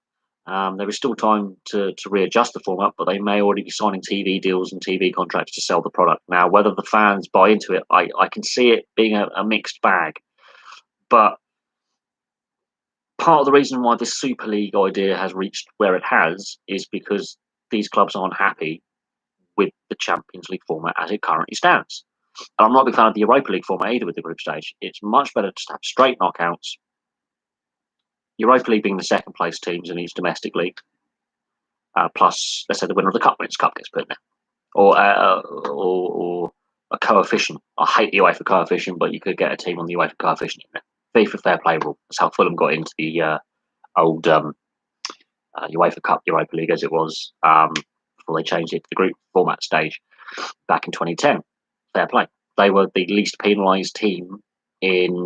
There is still time to readjust the format, but they may already be signing TV deals and TV contracts to sell the product. Now, whether the fans buy into it, I can see it being a mixed bag. But part of the reason why this Super League idea has reached where it has is because these clubs aren't happy with the Champions League format as it currently stands. And I'm not a big fan of the Europa League format either with the group stage. It's much better to have straight knockouts. Europa League being the second place teams in each domestic league, plus let's say the winner of the Cup Winners' Cup gets put in there, or a coefficient. I hate the UEFA coefficient, but you could get a team on the UEFA coefficient in there. FIFA fair play rule. That's how Fulham got into the old UEFA Cup Europa League as it was before they changed it to the group format stage back in 2010. Fair play. They were the least penalised team in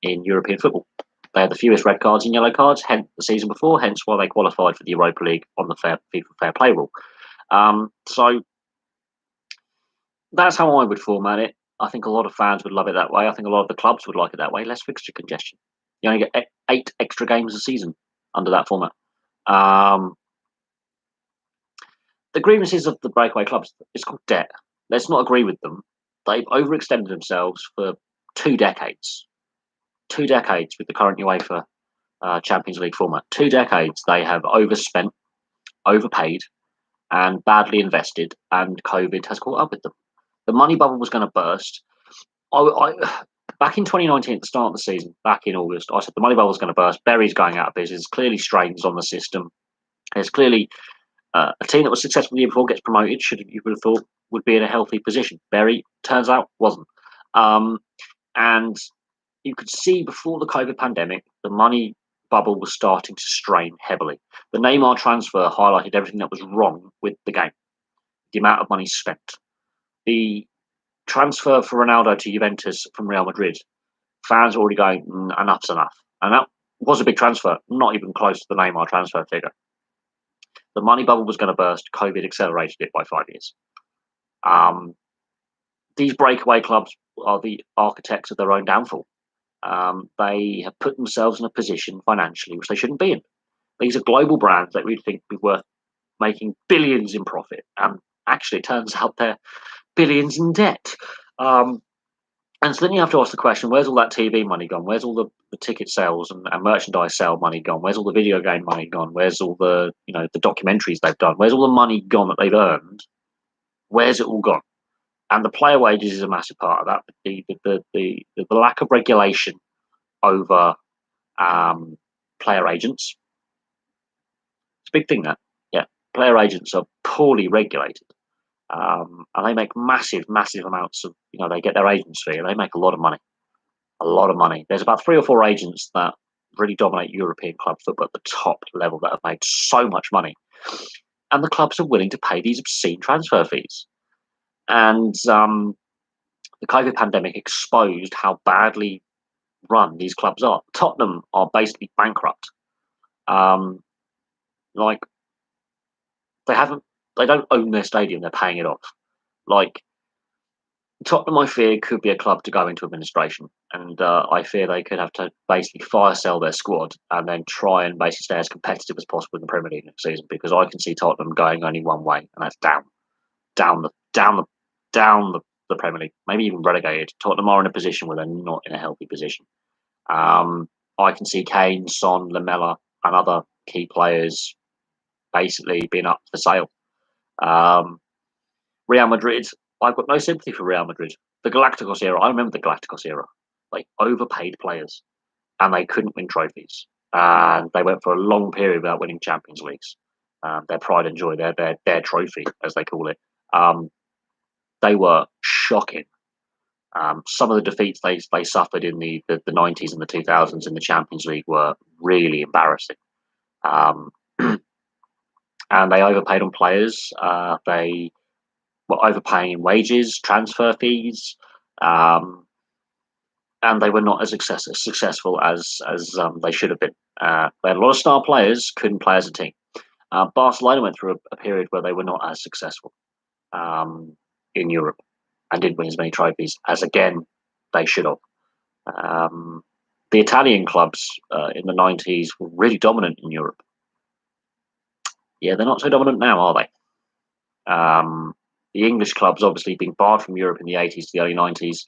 European football. They had the fewest red cards and yellow cards, hence the season before, hence why they qualified for the Europa League on the FIFA fair play rule. So that's how I would format it. I think a lot of fans would love it that way. I think a lot of the clubs would like it that way. Less fixture congestion. You only get 8 extra games a season under that format. The grievances of the breakaway clubs, it's called debt. Let's not agree with them. They've overextended themselves for 2 decades. 2 decades with the current UEFA Champions League format. 2 decades they have overspent, overpaid, and badly invested, and COVID has caught up with them. The money bubble was going to burst. Back in 2019, at the start of the season, back in August, I said the money bubble was going to burst. Bury's going out of business. Clearly, strains on the system. There's clearly a team that was successful the year before gets promoted. You would have thought would be in a healthy position. Bury turns out wasn't, and you could see before the COVID pandemic, the money bubble was starting to strain heavily. The Neymar transfer highlighted everything that was wrong with the game. The amount of money spent. The transfer for Ronaldo to Juventus from Real Madrid, fans are already going, enough's enough. And that was a big transfer, not even close to the Neymar transfer figure. The money bubble was going to burst. COVID accelerated it by 5 years. These breakaway clubs are the architects of their own downfall. They have put themselves in a position financially which they shouldn't be in. These are global brands that we'd think would be worth making billions in profit. And actually, it turns out they're billions in debt. And so then you have to ask the question, where's all that TV money gone? Where's all the ticket sales and merchandise sale money gone? Where's all the video game money gone? Where's all the documentaries they've done? Where's all the money gone that they've earned? Where's it all gone? And the player wages is a massive part of that. The lack of regulation over player agents. It's a big thing, that. Yeah, player agents are poorly regulated, and they make massive, massive amounts of. They get their agents fee, and they make a lot of money. A lot of money. There's about 3 or 4 agents that really dominate European club football at the top level that have made so much money, and the clubs are willing to pay these obscene transfer fees. And the COVID pandemic exposed how badly run these clubs are. Tottenham are basically bankrupt. Like they don't own their stadium; they're paying it off. Like Tottenham, I fear, could be a club to go into administration, and I fear they could have to basically fire sell their squad and then try and basically stay as competitive as possible in the Premier League next season. Because I can see Tottenham going only one way, and that's down the down the down the Premier League, maybe even relegated. Tottenham are in a position where they're not in a healthy position. I can see Kane, Son, Lamella, and other key players basically being up for sale. Real Madrid, I've got no sympathy for Real Madrid. The Galacticos era, I remember the Galacticos era. They overpaid players and they couldn't win trophies. And they went for a long period without winning Champions Leagues. Their pride and joy, their trophy, as they call it. They were shocking. Some of the defeats they suffered in the 90s and the 2000s in the Champions League were really embarrassing. And they overpaid on players. They were overpaying in wages, transfer fees, and they were not as successful as they should have been. They had a lot of star players, couldn't play as a team. Barcelona went through a period where they were not as successful in Europe and didn't win as many trophies as, again, they should have. The Italian clubs in the 90s were really dominant in Europe. Yeah, they're not so dominant now, are they? The English clubs, obviously being barred from Europe in the 80s to the early 90s,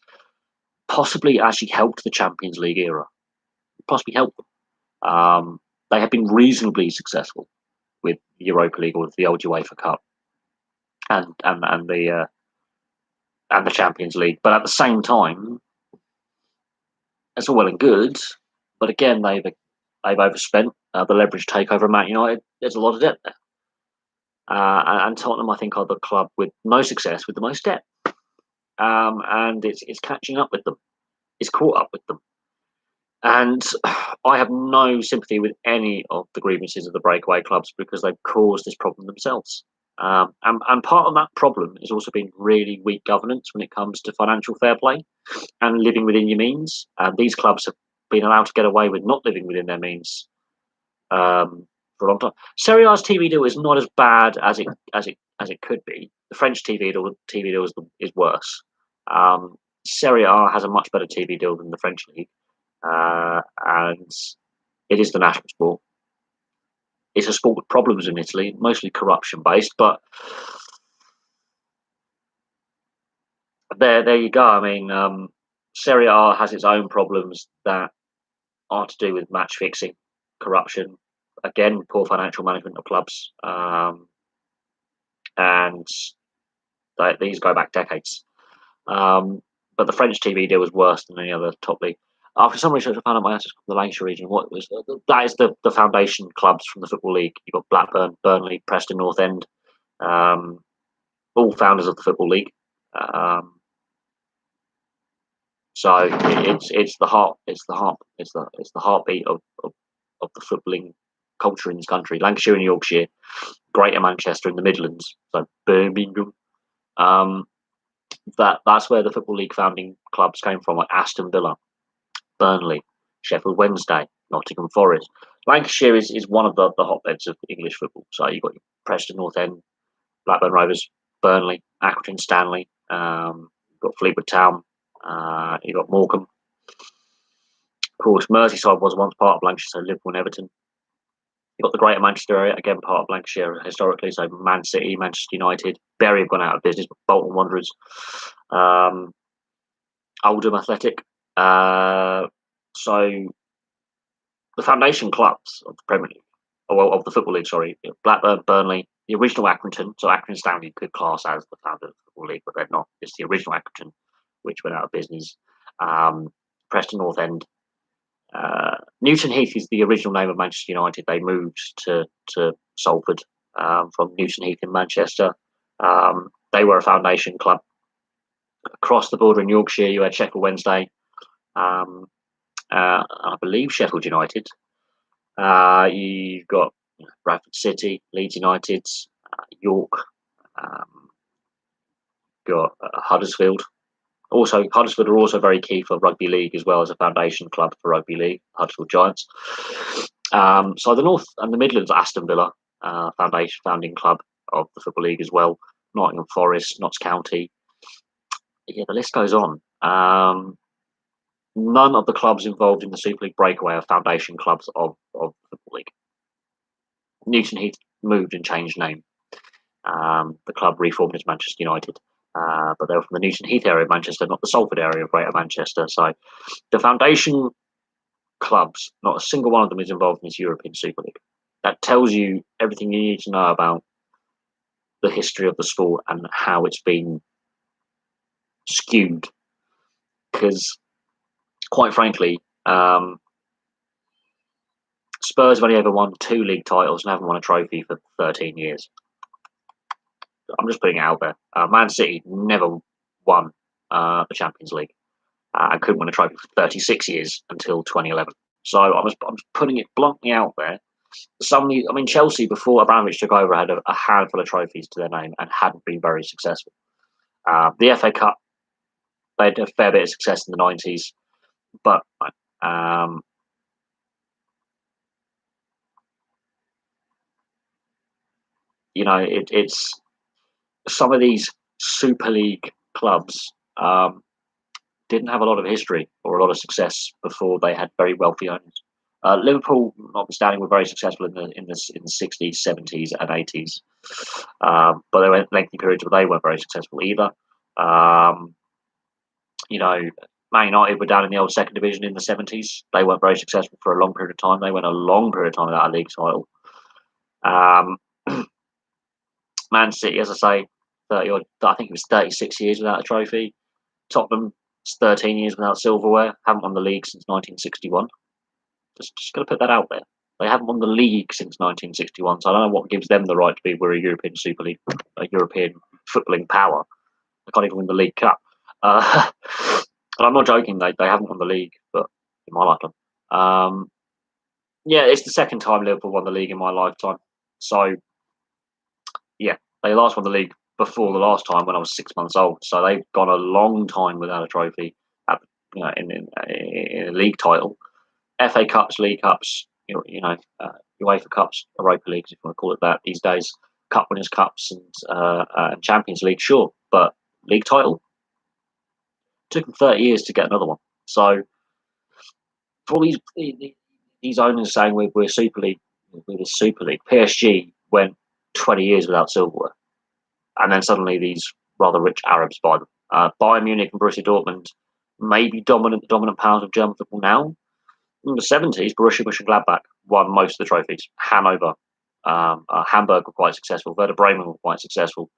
possibly actually helped the Champions League era. Possibly helped them. They have been reasonably successful with the Europa League or the old UEFA Cup and the Champions League. But at the same time, it's all well and good. But again, they've overspent. The leverage takeover of Man United, there's a lot of debt there. And Tottenham, I think, are the club with no success with the most debt. And it's catching up with them. It's caught up with them. And I have no sympathy with any of the grievances of the breakaway clubs because they've caused this problem themselves. And part of that problem has also been really weak governance when it comes to financial fair play and living within your means. These clubs have been allowed to get away with not living within their means for a long time. Serie A's TV deal is not as bad as it could be. The French TV deal is worse. Serie A has a much better TV deal than the French league, and it is the national sport. It's a sport with problems in Italy, mostly corruption based, but there you go. I mean, Serie A has its own problems that are to do with match fixing, corruption, again, poor financial management of clubs, and these go back decades. But the French TV deal was worse than any other top league. After some research, I found out my answers from the Lancashire region. That is the foundation clubs from the Football League. You've got Blackburn, Burnley, Preston North End, all founders of the Football League. So it's the heartbeat of the footballing culture in this country. Lancashire and Yorkshire, Greater Manchester in the Midlands, so Birmingham. That's where the Football League founding clubs came from, like Aston Villa, Burnley, Sheffield Wednesday, Nottingham Forest. Lancashire is one of the hotbeds of English football. So you've got Preston North End, Blackburn Rovers, Burnley, Accrington Stanley, you've got Fleetwood Town, you've got Morecambe. Of course, Merseyside was once part of Lancashire, so Liverpool and Everton. You've got the Greater Manchester area, again part of Lancashire historically, so Man City, Manchester United. Bury have gone out of business, but Bolton Wanderers, Oldham Athletic. So the foundation clubs of the Premier League, of the Football League, sorry, Blackburn, Burnley, the original Accrington. So Accrington Stanley could class as the founder of the Football League, but they're not. It's the original Accrington, which went out of business. Preston North End, Newton Heath is the original name of Manchester United. They moved to Salford from Newton Heath in Manchester. They were a foundation club. Across the border in Yorkshire, you had Sheffield Wednesday, I believe Sheffield United. You've got Bradford City, Leeds United, York, um, got Huddersfield. Also, Huddersfield are also very key for rugby league as well as a foundation club for rugby league. Huddersfield Giants. So the North and the Midlands, Aston Villa, founding club of the Football League as well. Nottingham Forest, Notts County. Yeah, the list goes on. None of the clubs involved in the Super League breakaway are foundation clubs of the Football League. Newton Heath moved and changed name. The club reformed as Manchester United, but they were from the Newton Heath area of Manchester, not the Salford area of Greater Manchester. So the foundation clubs, not a single one of them is involved in this European Super League. That tells you everything you need to know about the history of the sport and how it's been skewed. Because, quite frankly, Spurs have only ever won 2 league titles and haven't won a trophy for 13 years. I'm just putting it out there. Man City never won the Champions League and couldn't win a trophy for 36 years until 2011. So I'm just putting it bluntly out there. Chelsea, before Abramovich took over, had a handful of trophies to their name and hadn't been very successful. The FA Cup, they had a fair bit of success in the 90s, but it's some of these Super League clubs didn't have a lot of history or a lot of success before they had very wealthy owners. Liverpool, notwithstanding, were very successful in the 60s, 70s, and 80s, but there were lengthy periods where they weren't very successful either. Man United were down in the old second division in the 70s. They weren't very successful for a long period of time. They went a long period of time without a league title. Man City, as I say, 30 or I think it was 36 years without a trophy. Tottenham, 13 years without silverware. Haven't won the league since 1961. Just going to put that out there. They haven't won the league since 1961, so I don't know what gives them the right to be we're a European Super League, a European footballing power. They can't even win the League Cup. And I'm not joking, they haven't won the league, but in my lifetime. Yeah, it's the second time Liverpool won the league in my lifetime. So, yeah, they last won the league before the last time when I was 6 months old. So they've gone a long time without a trophy, in a league title. FA Cups, League Cups, UEFA Cups, Europa Leagues, if you want to call it that these days, Cup Winners' Cups and Champions League, sure, but league title took them 30 years to get another one. So for these owners saying we're Super League, we're the Super League, PSG went 20 years without silverware, and then suddenly these rather rich Arabs buy them. Bayern Munich and Borussia Dortmund may be dominant powers of German football now. In the 70s, Borussia Mönchengladbach won most of the trophies. Hanover, Hamburg were quite successful. Werder Bremen were quite successful.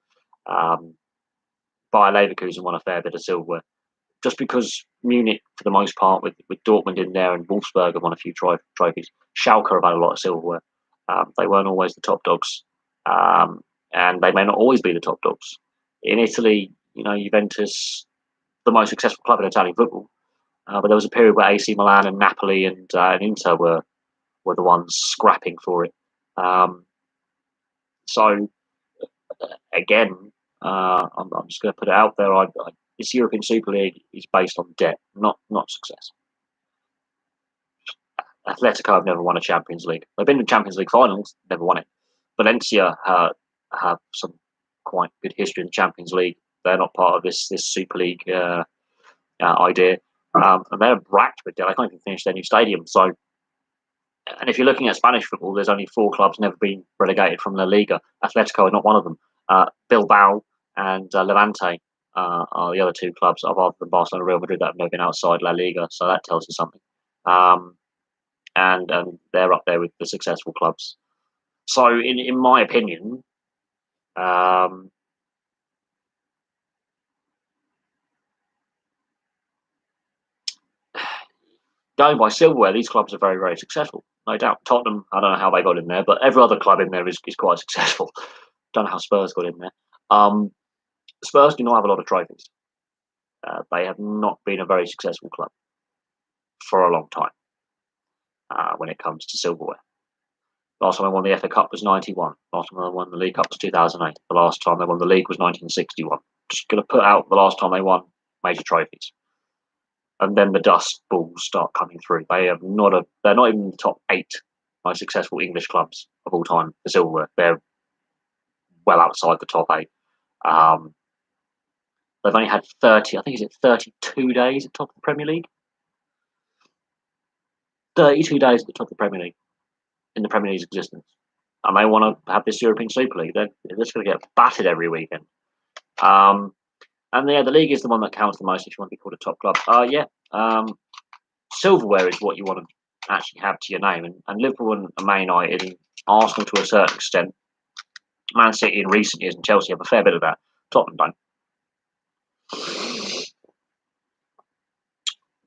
Bayer Leverkusen won a fair bit of silverware. Just because Munich, for the most part, with Dortmund in there and Wolfsburg have won a few trophies. Schalke have had a lot of silverware. They weren't always the top dogs. And they may not always be the top dogs. In Italy, Juventus, the most successful club in Italian football. But there was a period where AC Milan and Napoli and Inter were the ones scrapping for it. So again, I'm just going to put it out there. This European Super League is based on debt, not success. Atletico have never won a Champions League. They've been in Champions League finals, never won it. Valencia have some quite good history in the Champions League. They're not part of this Super League idea. And they're racked with debt. They can't even finish their new stadium. So, and if you're looking at Spanish football, there's only 4 clubs never been relegated from La Liga. Atletico are not one of them. Bilbao and Levante are the other 2 clubs, other than Barcelona and Real Madrid, that have never been outside La Liga. So that tells you something. And they're up there with the successful clubs. So, in my opinion, going by silverware, these clubs are very, very successful. No doubt. Tottenham, I don't know how they got in there, but every other club in there is quite successful. Don't know how Spurs got in there. Um, Spurs do not have a lot of trophies. They have not been a very successful club for a long time when it comes to silverware. Last time they won the FA Cup was 91. Last time they won the League Cup was 2008. The last time they won the league was 1961. Just going to put out the last time they won major trophies. And then the dust balls start coming through. They're not even in the top 8 most successful English clubs of all time for silverware. They're well outside the top 8. They've only had 30, I think is it 32 days at top of the Premier League? 32 days at the top of the Premier League in the Premier League's existence. And they want to have this European Super League. They're just going to get battered every weekend. And the league is the one that counts the most if you want to be called a top club. Silverware is what you want to actually have to your name. And Liverpool and Man United and Arsenal to a certain extent, Man City in recent years and Chelsea have a fair bit of that. Tottenham don't.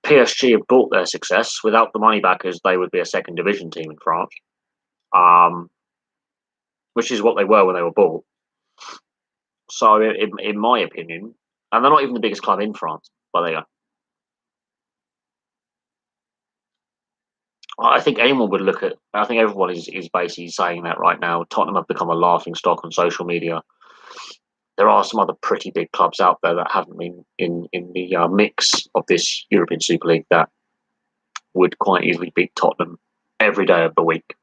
PSG have bought their success. Without the money backers, they would be a second division team in France, which is what they were when they were bought. So, in my opinion, and they're not even the biggest club in France, but they are. I think anyone would look at. I think everyone is basically saying that right now. Tottenham have become a laughing stock on social media. There are some other pretty big clubs out there that haven't been in the mix of this European Super League that would quite easily beat Tottenham every day of the week,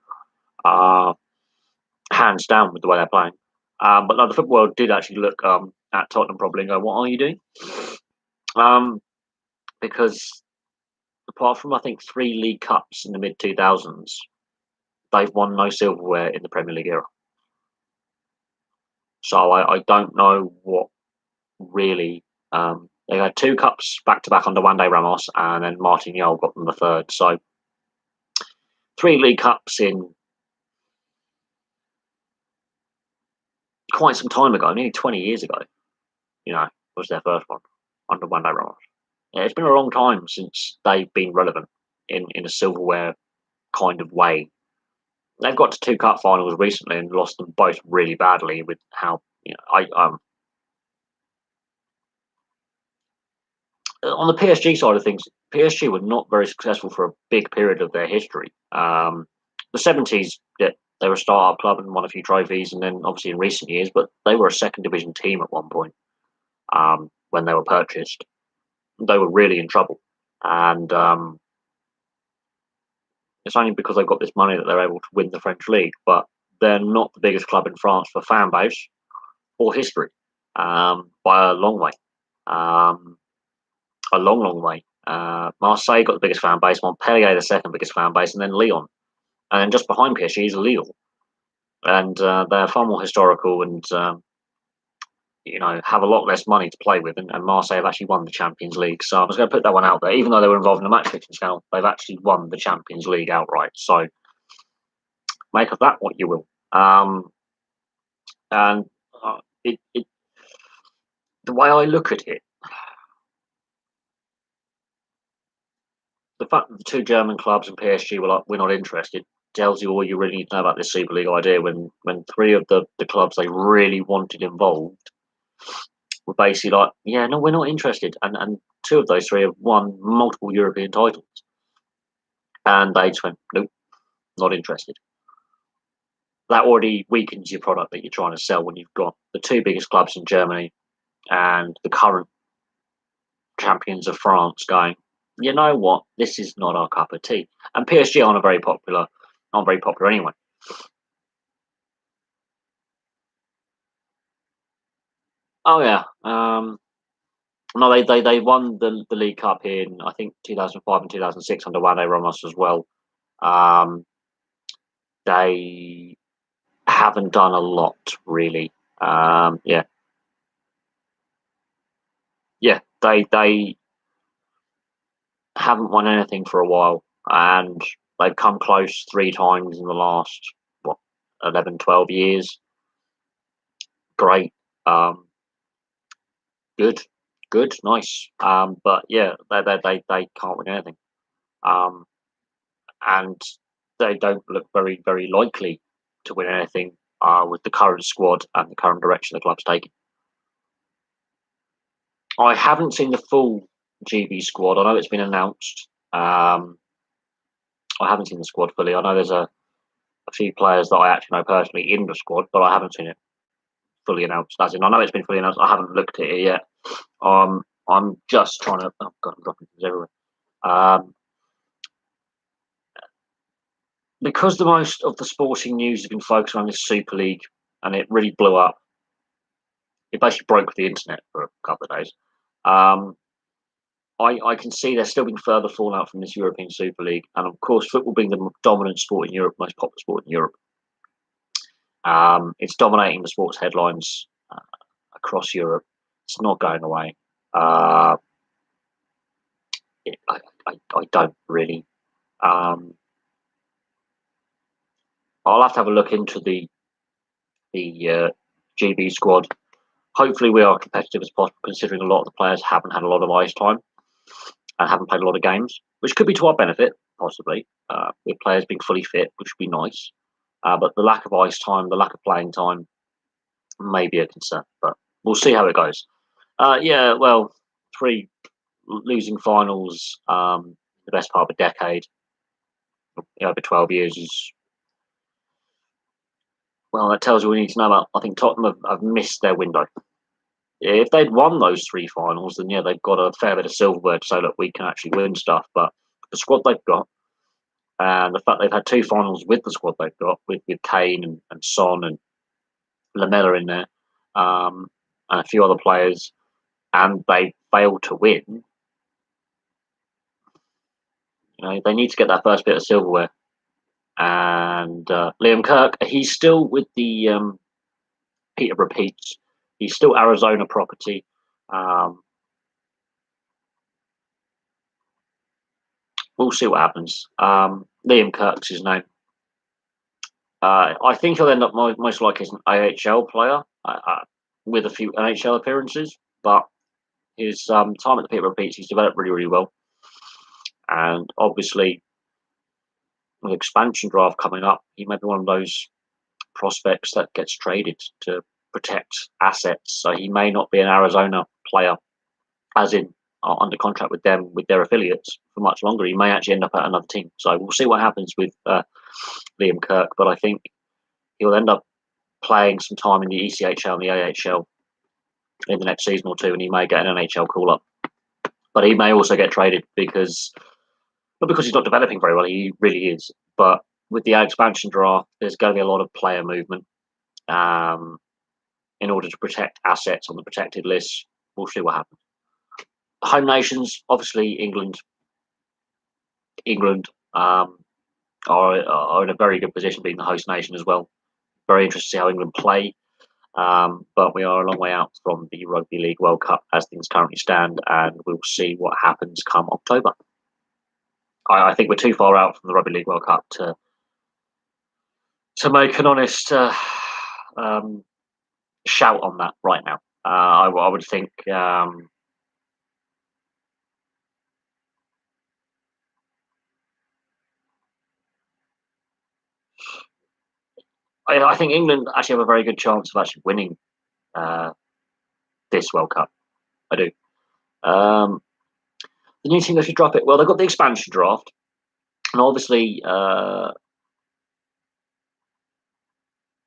hands down with the way they're playing. But no, the football world did actually look at Tottenham probably and go, "What are you doing?" Because apart from I think 3 League Cups in the mid 2000s, they've won no silverware in the Premier League era. So I don't know what really. They had 2 cups back to back under Juande Ramos, and then Martin Jol got them the third. So 3 League Cups in quite some time ago, nearly 20 years ago. Was their first one under Juande Ramos. Yeah, it's been a long time since they've been relevant in a silverware kind of way. They've got to 2 cup finals recently and lost them both really badly. With how on the PSG side of things, PSG were not very successful for a big period of their history. The 70s, yeah, they were a start-up club and won a few trophies, and then obviously in recent years, but they were a second division team at one point when they were purchased. They were really in trouble, and it's only because they've got this money that they're able to win the French league. But they're not the biggest club in France for fan base or history by a long way. A long, long way. Marseille got the biggest fan base, Montpellier the second biggest fan base, and then Lyon. And then just behind PSG is Lille. And they're far more historical and, have a lot less money to play with. And Marseille have actually won the Champions League. So I'm just going to put that one out there. Even though they were involved in the match fixing scandal, they've actually won the Champions League outright. So make of that what you will. And the way I look at it, the fact that the 2 German clubs and PSG were like, we're not interested, tells you all you really need to know about this Super League idea. When 3 of the clubs they really wanted involved were basically like, yeah, no, we're not interested. And 2 of those 3 have won multiple European titles. And they just went, nope, not interested. That already weakens your product that you're trying to sell when you've got the 2 biggest clubs in Germany and the current champions of France going, you know what, this is not our cup of tea. And PSG aren't very popular anyway. Oh yeah. No, they won the League Cup in I think 2005 and 2006 under Juande Ramos as well. They haven't done a lot really. Yeah, they haven't won anything for a while, and they've come close 3 times in the last 11, 12 years. Great, good, nice. But yeah, they can't win anything. um, and they don't look very, very likely to win anything with the current squad and the current direction the club's taking. I haven't seen the full GB squad. I know it's been announced. I haven't seen the squad fully. I know there's a few players that I actually know personally in the squad, but I haven't seen it fully announced. As in, I know it's been fully announced. I haven't looked at it yet. I'm just trying to. Oh God, I'm dropping things everywhere. Um, because the most of the sporting news has been focused on this Super League, and it really blew up. It basically broke the internet for a couple of days. Um, I can see there's still been further fallout from this European Super League, and of course, football being the dominant sport in Europe, most popular sport in Europe, it's dominating the sports headlines across Europe. It's not going away. Uh, I don't really. Um, I'll have to have a look into the GB squad. Hopefully, we are competitive as possible, considering a lot of the players haven't had a lot of ice time and haven't played a lot of games, which could be to our benefit, possibly, with players being fully fit, which would be nice. But the lack of ice time, the lack of playing time, may be a concern. But we'll see how it goes. Yeah, well, 3 losing finals, the best part of a decade, over 12 years is, well, that tells you what we need to know about. I think Tottenham have missed their window. If they'd won those 3 finals, then yeah, they've got a fair bit of silverware to say, look, we can actually win stuff. But the squad they've got, and the fact they've had 2 finals with the squad they've got, with Kane and Son and Lamella in there, and a few other players, and they failed to win. They need to get that first bit of silverware. And Liam Kirk, he's still with the Peterborough Petes. He's still Arizona property. We'll see what happens. Liam Kirk's his name. I think he'll end up most likely as an AHL player with a few NHL appearances, but his time at the Peterborough Petes, he's developed really, really well. And obviously, with expansion draft coming up, he may be one of those prospects that gets traded to protect assets. So he may not be an Arizona player, as in under contract with them, with their affiliates for much longer. He may actually end up at another team. So we'll see what happens with Liam Kirk. But I think he'll end up playing some time in the ECHL and the AHL in the next season or two, and he may get an NHL call up. But he may also get traded because, not because he's not developing very well, he really is. But with the expansion draft, there's going to be a lot of player movement in order to protect assets on the protected list. We'll see what happens. Home nations, obviously England. England are in a very good position being the host nation as well. Very interested to see how England play. But we are a long way out from the Rugby League World Cup as things currently stand, and we'll see what happens come October. I think we're too far out from the Rugby League World Cup to make an honest shout on that right now. I would think I think England actually have a very good chance of actually winning this World Cup. I do. The new team they should drop it. Well, they've got the expansion draft, and obviously they're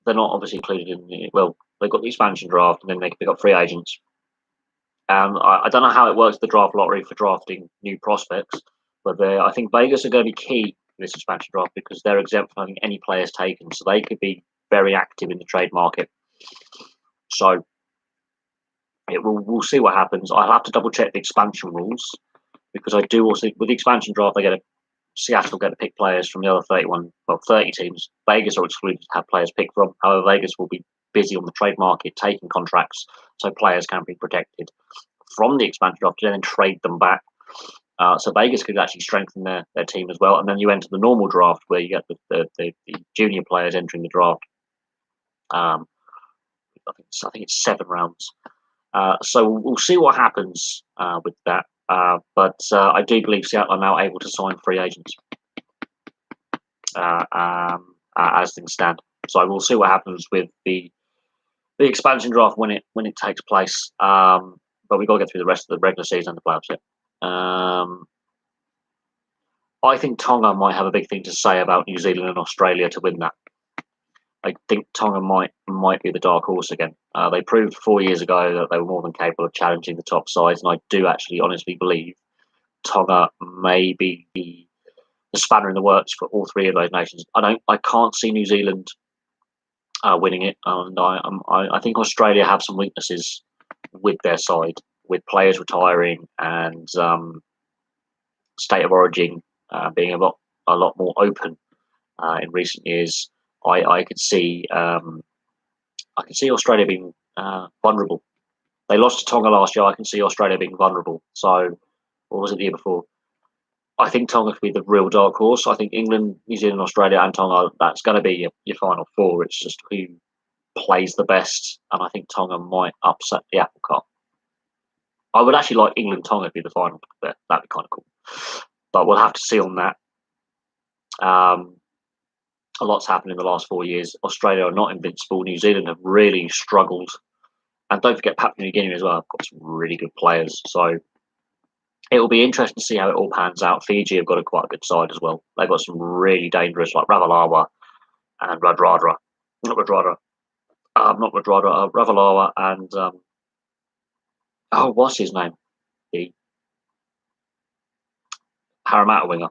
not obviously included in the. Well, they've got the expansion draft, and then they can pick up free agents. I don't know how it works the draft lottery for drafting new prospects, but I think Vegas are going to be key in this expansion draft because they're exempt from having any players taken, so they could be very active in the trade market. So we'll see what happens. I'll have to double check the expansion rules because I do also with the expansion draft Seattle get to pick players from the other 30 teams. Vegas are excluded to have players picked from. However, Vegas will be busy on the trade market taking contracts so players can be protected from the expansion draft and then trade them back. So Vegas could actually strengthen their team as well. And then you enter the normal draft where you get the junior players entering the draft. I think it's 7 rounds. So we'll see what happens with that. But I do believe Seattle are now able to sign free agents as things stand. So we'll see what happens with the expansion draft when it takes place. But we've got to get through the rest of the regular season and the playoffs yet. I think Tonga might have a big thing to say about New Zealand and Australia to win that. I think Tonga might be the dark horse again. They proved 4 years ago that they were more than capable of challenging the top sides, and I do actually honestly believe Tonga may be the spanner in the works for all three of those nations. I can't see New Zealand winning it, and I think Australia have some weaknesses with their side, with players retiring and state of origin being a lot more open in recent years. I could see Australia being vulnerable. They lost to Tonga last year. I can see Australia being vulnerable. So, what was it the year before? I think Tonga could be the real dark horse. I think England, New Zealand, Australia, and Tonga, that's going to be your final four. It's just who plays the best, and I think Tonga might upset the apple cart. I would actually like England Tonga to be the final. That'd be kind of cool. But we'll have to see on that. A lot's happened in the last 4 years. Australia are not invincible. New Zealand have really struggled. And don't forget Papua New Guinea as well. I've got some really good players. So it will be interesting to see how it all pans out. Fiji have got quite a good side as well. They've got some really dangerous, like Ravalawa and Radradra. Not Radradra. Ravalawa and what's his name? The Parramatta winger.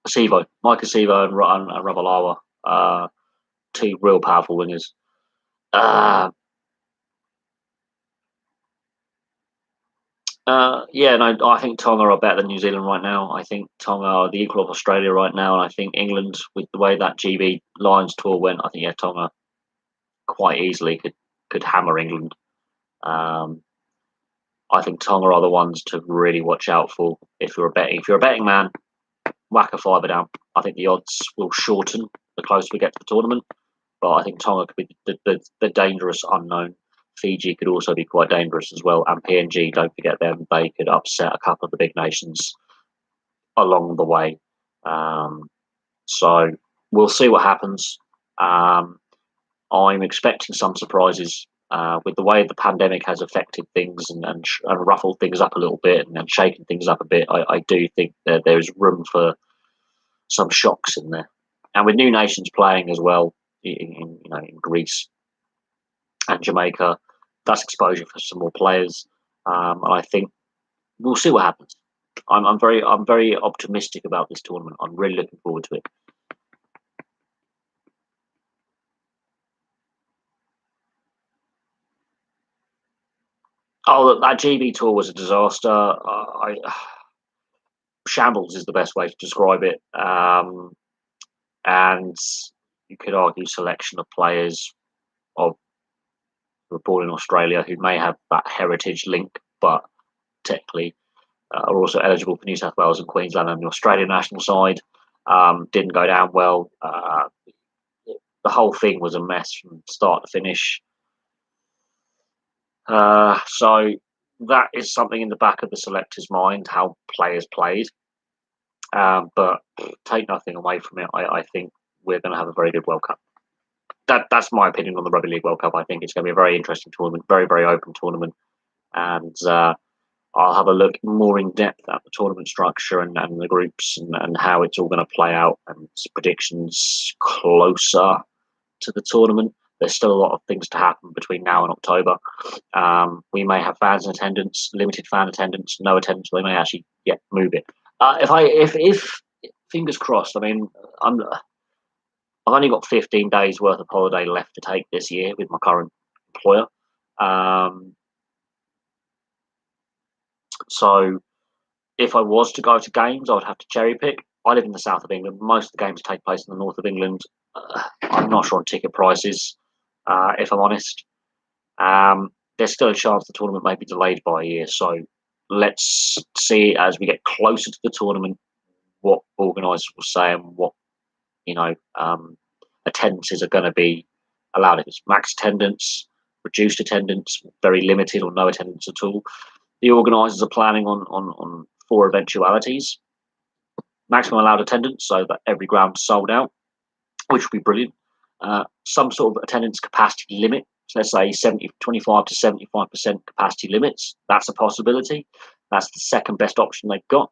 Sivo, Micah Sivo and Ravalawa, two real powerful wingers. I think Tonga are better than New Zealand right now. I think Tonga are the equal of Australia right now, and I think England, with the way that GB Lions tour went, I think Tonga quite easily could hammer England. I think Tonga are the ones to really watch out for if you're a betting man. Whack a fiver down. I think the odds will shorten the closer we get to the tournament, but I think Tonga could be the dangerous unknown. Fiji could also be quite dangerous as well, and PNG, don't forget them, they could upset a couple of the big nations along the way. So we'll see what happens. I'm expecting some surprises with the way the pandemic has affected things and ruffled things up a little bit and shaken things up a bit. I do think that there is room for some shocks in there, and with new nations playing as well in Greece and Jamaica, that's exposure for some more players. And I think we'll see what happens. I'm very optimistic about this tournament. I'm really looking forward to it. Oh, that GB tour was a disaster. Shambles is the best way to describe it. And you could argue selection of players of born in Australia who may have that heritage link, but technically are also eligible for New South Wales and Queensland and the Australian national side. Didn't go down well. The whole thing was a mess from start to finish. So that is something in the back of the selector's mind, how players played. But take nothing away from it. I think we're going to have a very good World Cup. That's my opinion on the Rugby League World Cup. I think it's going to be a very interesting tournament, very, very open tournament. And I'll have a look more in depth at the tournament structure and the groups and how it's all going to play out and predictions closer to the tournament. There's still a lot of things to happen between now and October. We may have fans in attendance, limited fan attendance, no attendance. They may actually move it. If fingers crossed. I mean, I've only got 15 days worth of holiday left to take this year with my current employer. So if I was to go to games, I would have to cherry pick. I live in the south of England. Most of the games take place in the north of England. I'm not sure on ticket prices, if I'm honest. There's still a chance the tournament may be delayed by a year. So let's see as we get closer to the tournament what organisers will say and what attendances are going to be allowed. If it's max attendance, reduced attendance, very limited or no attendance at all. The organisers are planning on 4 eventualities: maximum allowed attendance, so that every ground is sold out, which would be brilliant. Some sort of attendance capacity limit. So let's say 25 to 75% capacity limits. That's a possibility. That's the second best option they've got.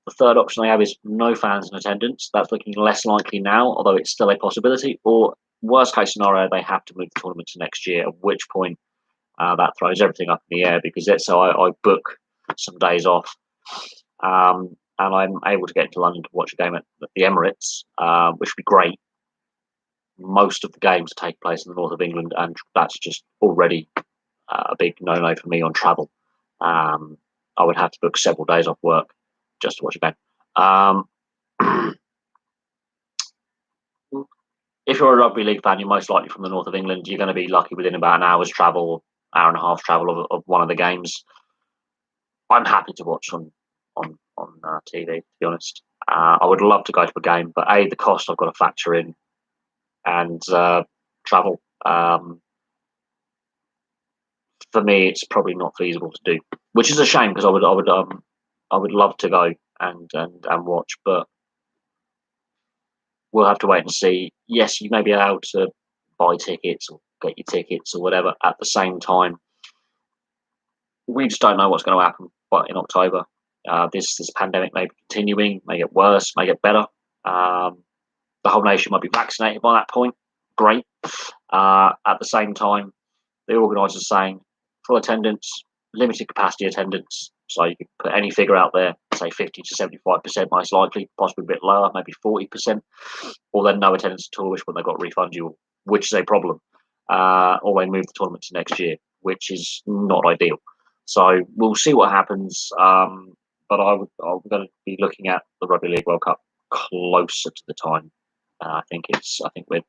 The third option they have is no fans in attendance. That's looking less likely now, although it's still a possibility. Or worst case scenario, they have to move the tournament to next year, at which point that throws everything up in the air, because let's say I book some days off, and I'm able to get into London to watch a game at the Emirates, which would be great. Most of the games take place in the north of England, and that's just already a big no-no for me on travel. I would have to book several days off work just to watch a game. If you're a rugby league fan, you're most likely from the north of England. You're going to be lucky within about an hour's travel, hour and a half travel of one of the games. I'm happy to watch on TV, to be honest. I would love to go to a game, but the cost I've got to factor in, and travel. For me, it's probably not feasible to do, which is a shame, because I would love to go and watch, but we'll have to wait and see. Yes, you may be able to buy tickets or get your tickets or whatever. At the same time, we just don't know what's going to happen in October. This pandemic may be continuing, may get worse, may get better. The whole nation might be vaccinated by that point. Great. At the same time, the organisers are saying full attendance, limited capacity attendance. So you could put any figure out there, say 50 to 75% most likely, possibly a bit lower, maybe 40%, or then no attendance at all, which when they've got to refund you, which is a problem. Or they move the tournament to next year, which is not ideal. So we'll see what happens. But I'm going to be looking at the Rugby League World Cup closer to the time. I think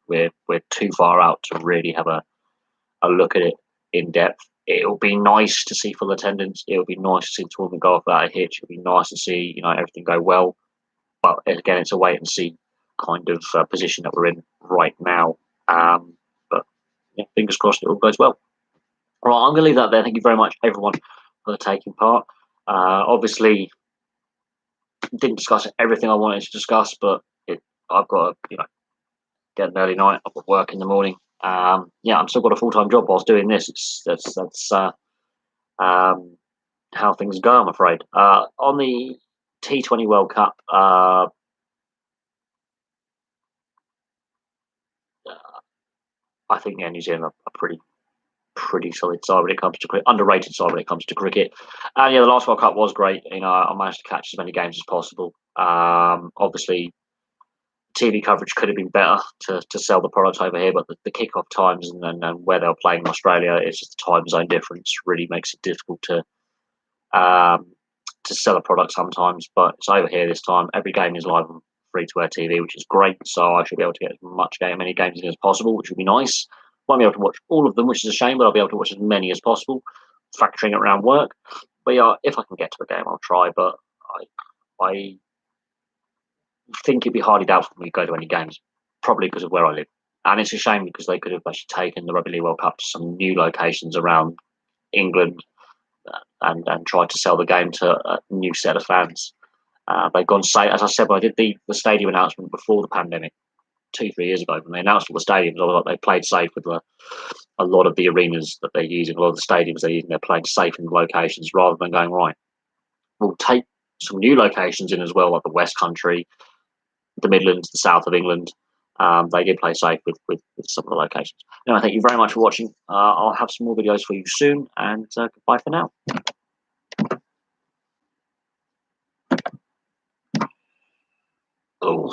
we're too far out to really have a look at it in depth. It'll be nice to see full attendance. It'll be nice to see the tournament go off without a hitch. It'll be nice to see everything go well. But again, it's a wait and see kind of position that we're in right now. But yeah, fingers crossed it all goes well. All right, I'm going to leave that there. Thank you very much, everyone, for taking part. Obviously, didn't discuss everything I wanted to discuss, but I've got to get an early night. I've got work in the morning. I'm still got a full-time job whilst doing this. That's how things go, I'm afraid. On the T20 World Cup, I think New Zealand are pretty solid side when it comes to cricket, underrated side when it comes to cricket. And the last World Cup was great. I managed to catch as many games as possible. Obviously, TV coverage could have been better to sell the product over here, but the kickoff times and where they were playing in Australia, it's just the time zone difference really makes it difficult to sell a product sometimes. But it's over here this time. Every game is live on free-to-air TV, which is great. So I should be able to get as many games in as possible, which would be nice. Won't be able to watch all of them, which is a shame, but I'll be able to watch as many as possible, factoring it around work. But if I can get to a game, I'll try. But I think it'd be highly doubtful for me to go to any games, probably because of where I live. And it's a shame, because they could have actually taken the Rugby League World Cup to some new locations around England and tried to sell the game to a new set of fans. They've gone safe. As I said, when I did the stadium announcement before the pandemic, 2-3 years ago, when they announced all the stadiums, I was like, they played safe with a lot of the arenas that they're using, a lot of the stadiums they're using, they're playing safe in the locations, rather than going, right, we'll take some new locations in as well, like the West Country, the Midlands, the south of England. They did play safe with some of the locations. Anyway, thank you very much for watching. I'll have some more videos for you soon, and goodbye for now. Oh.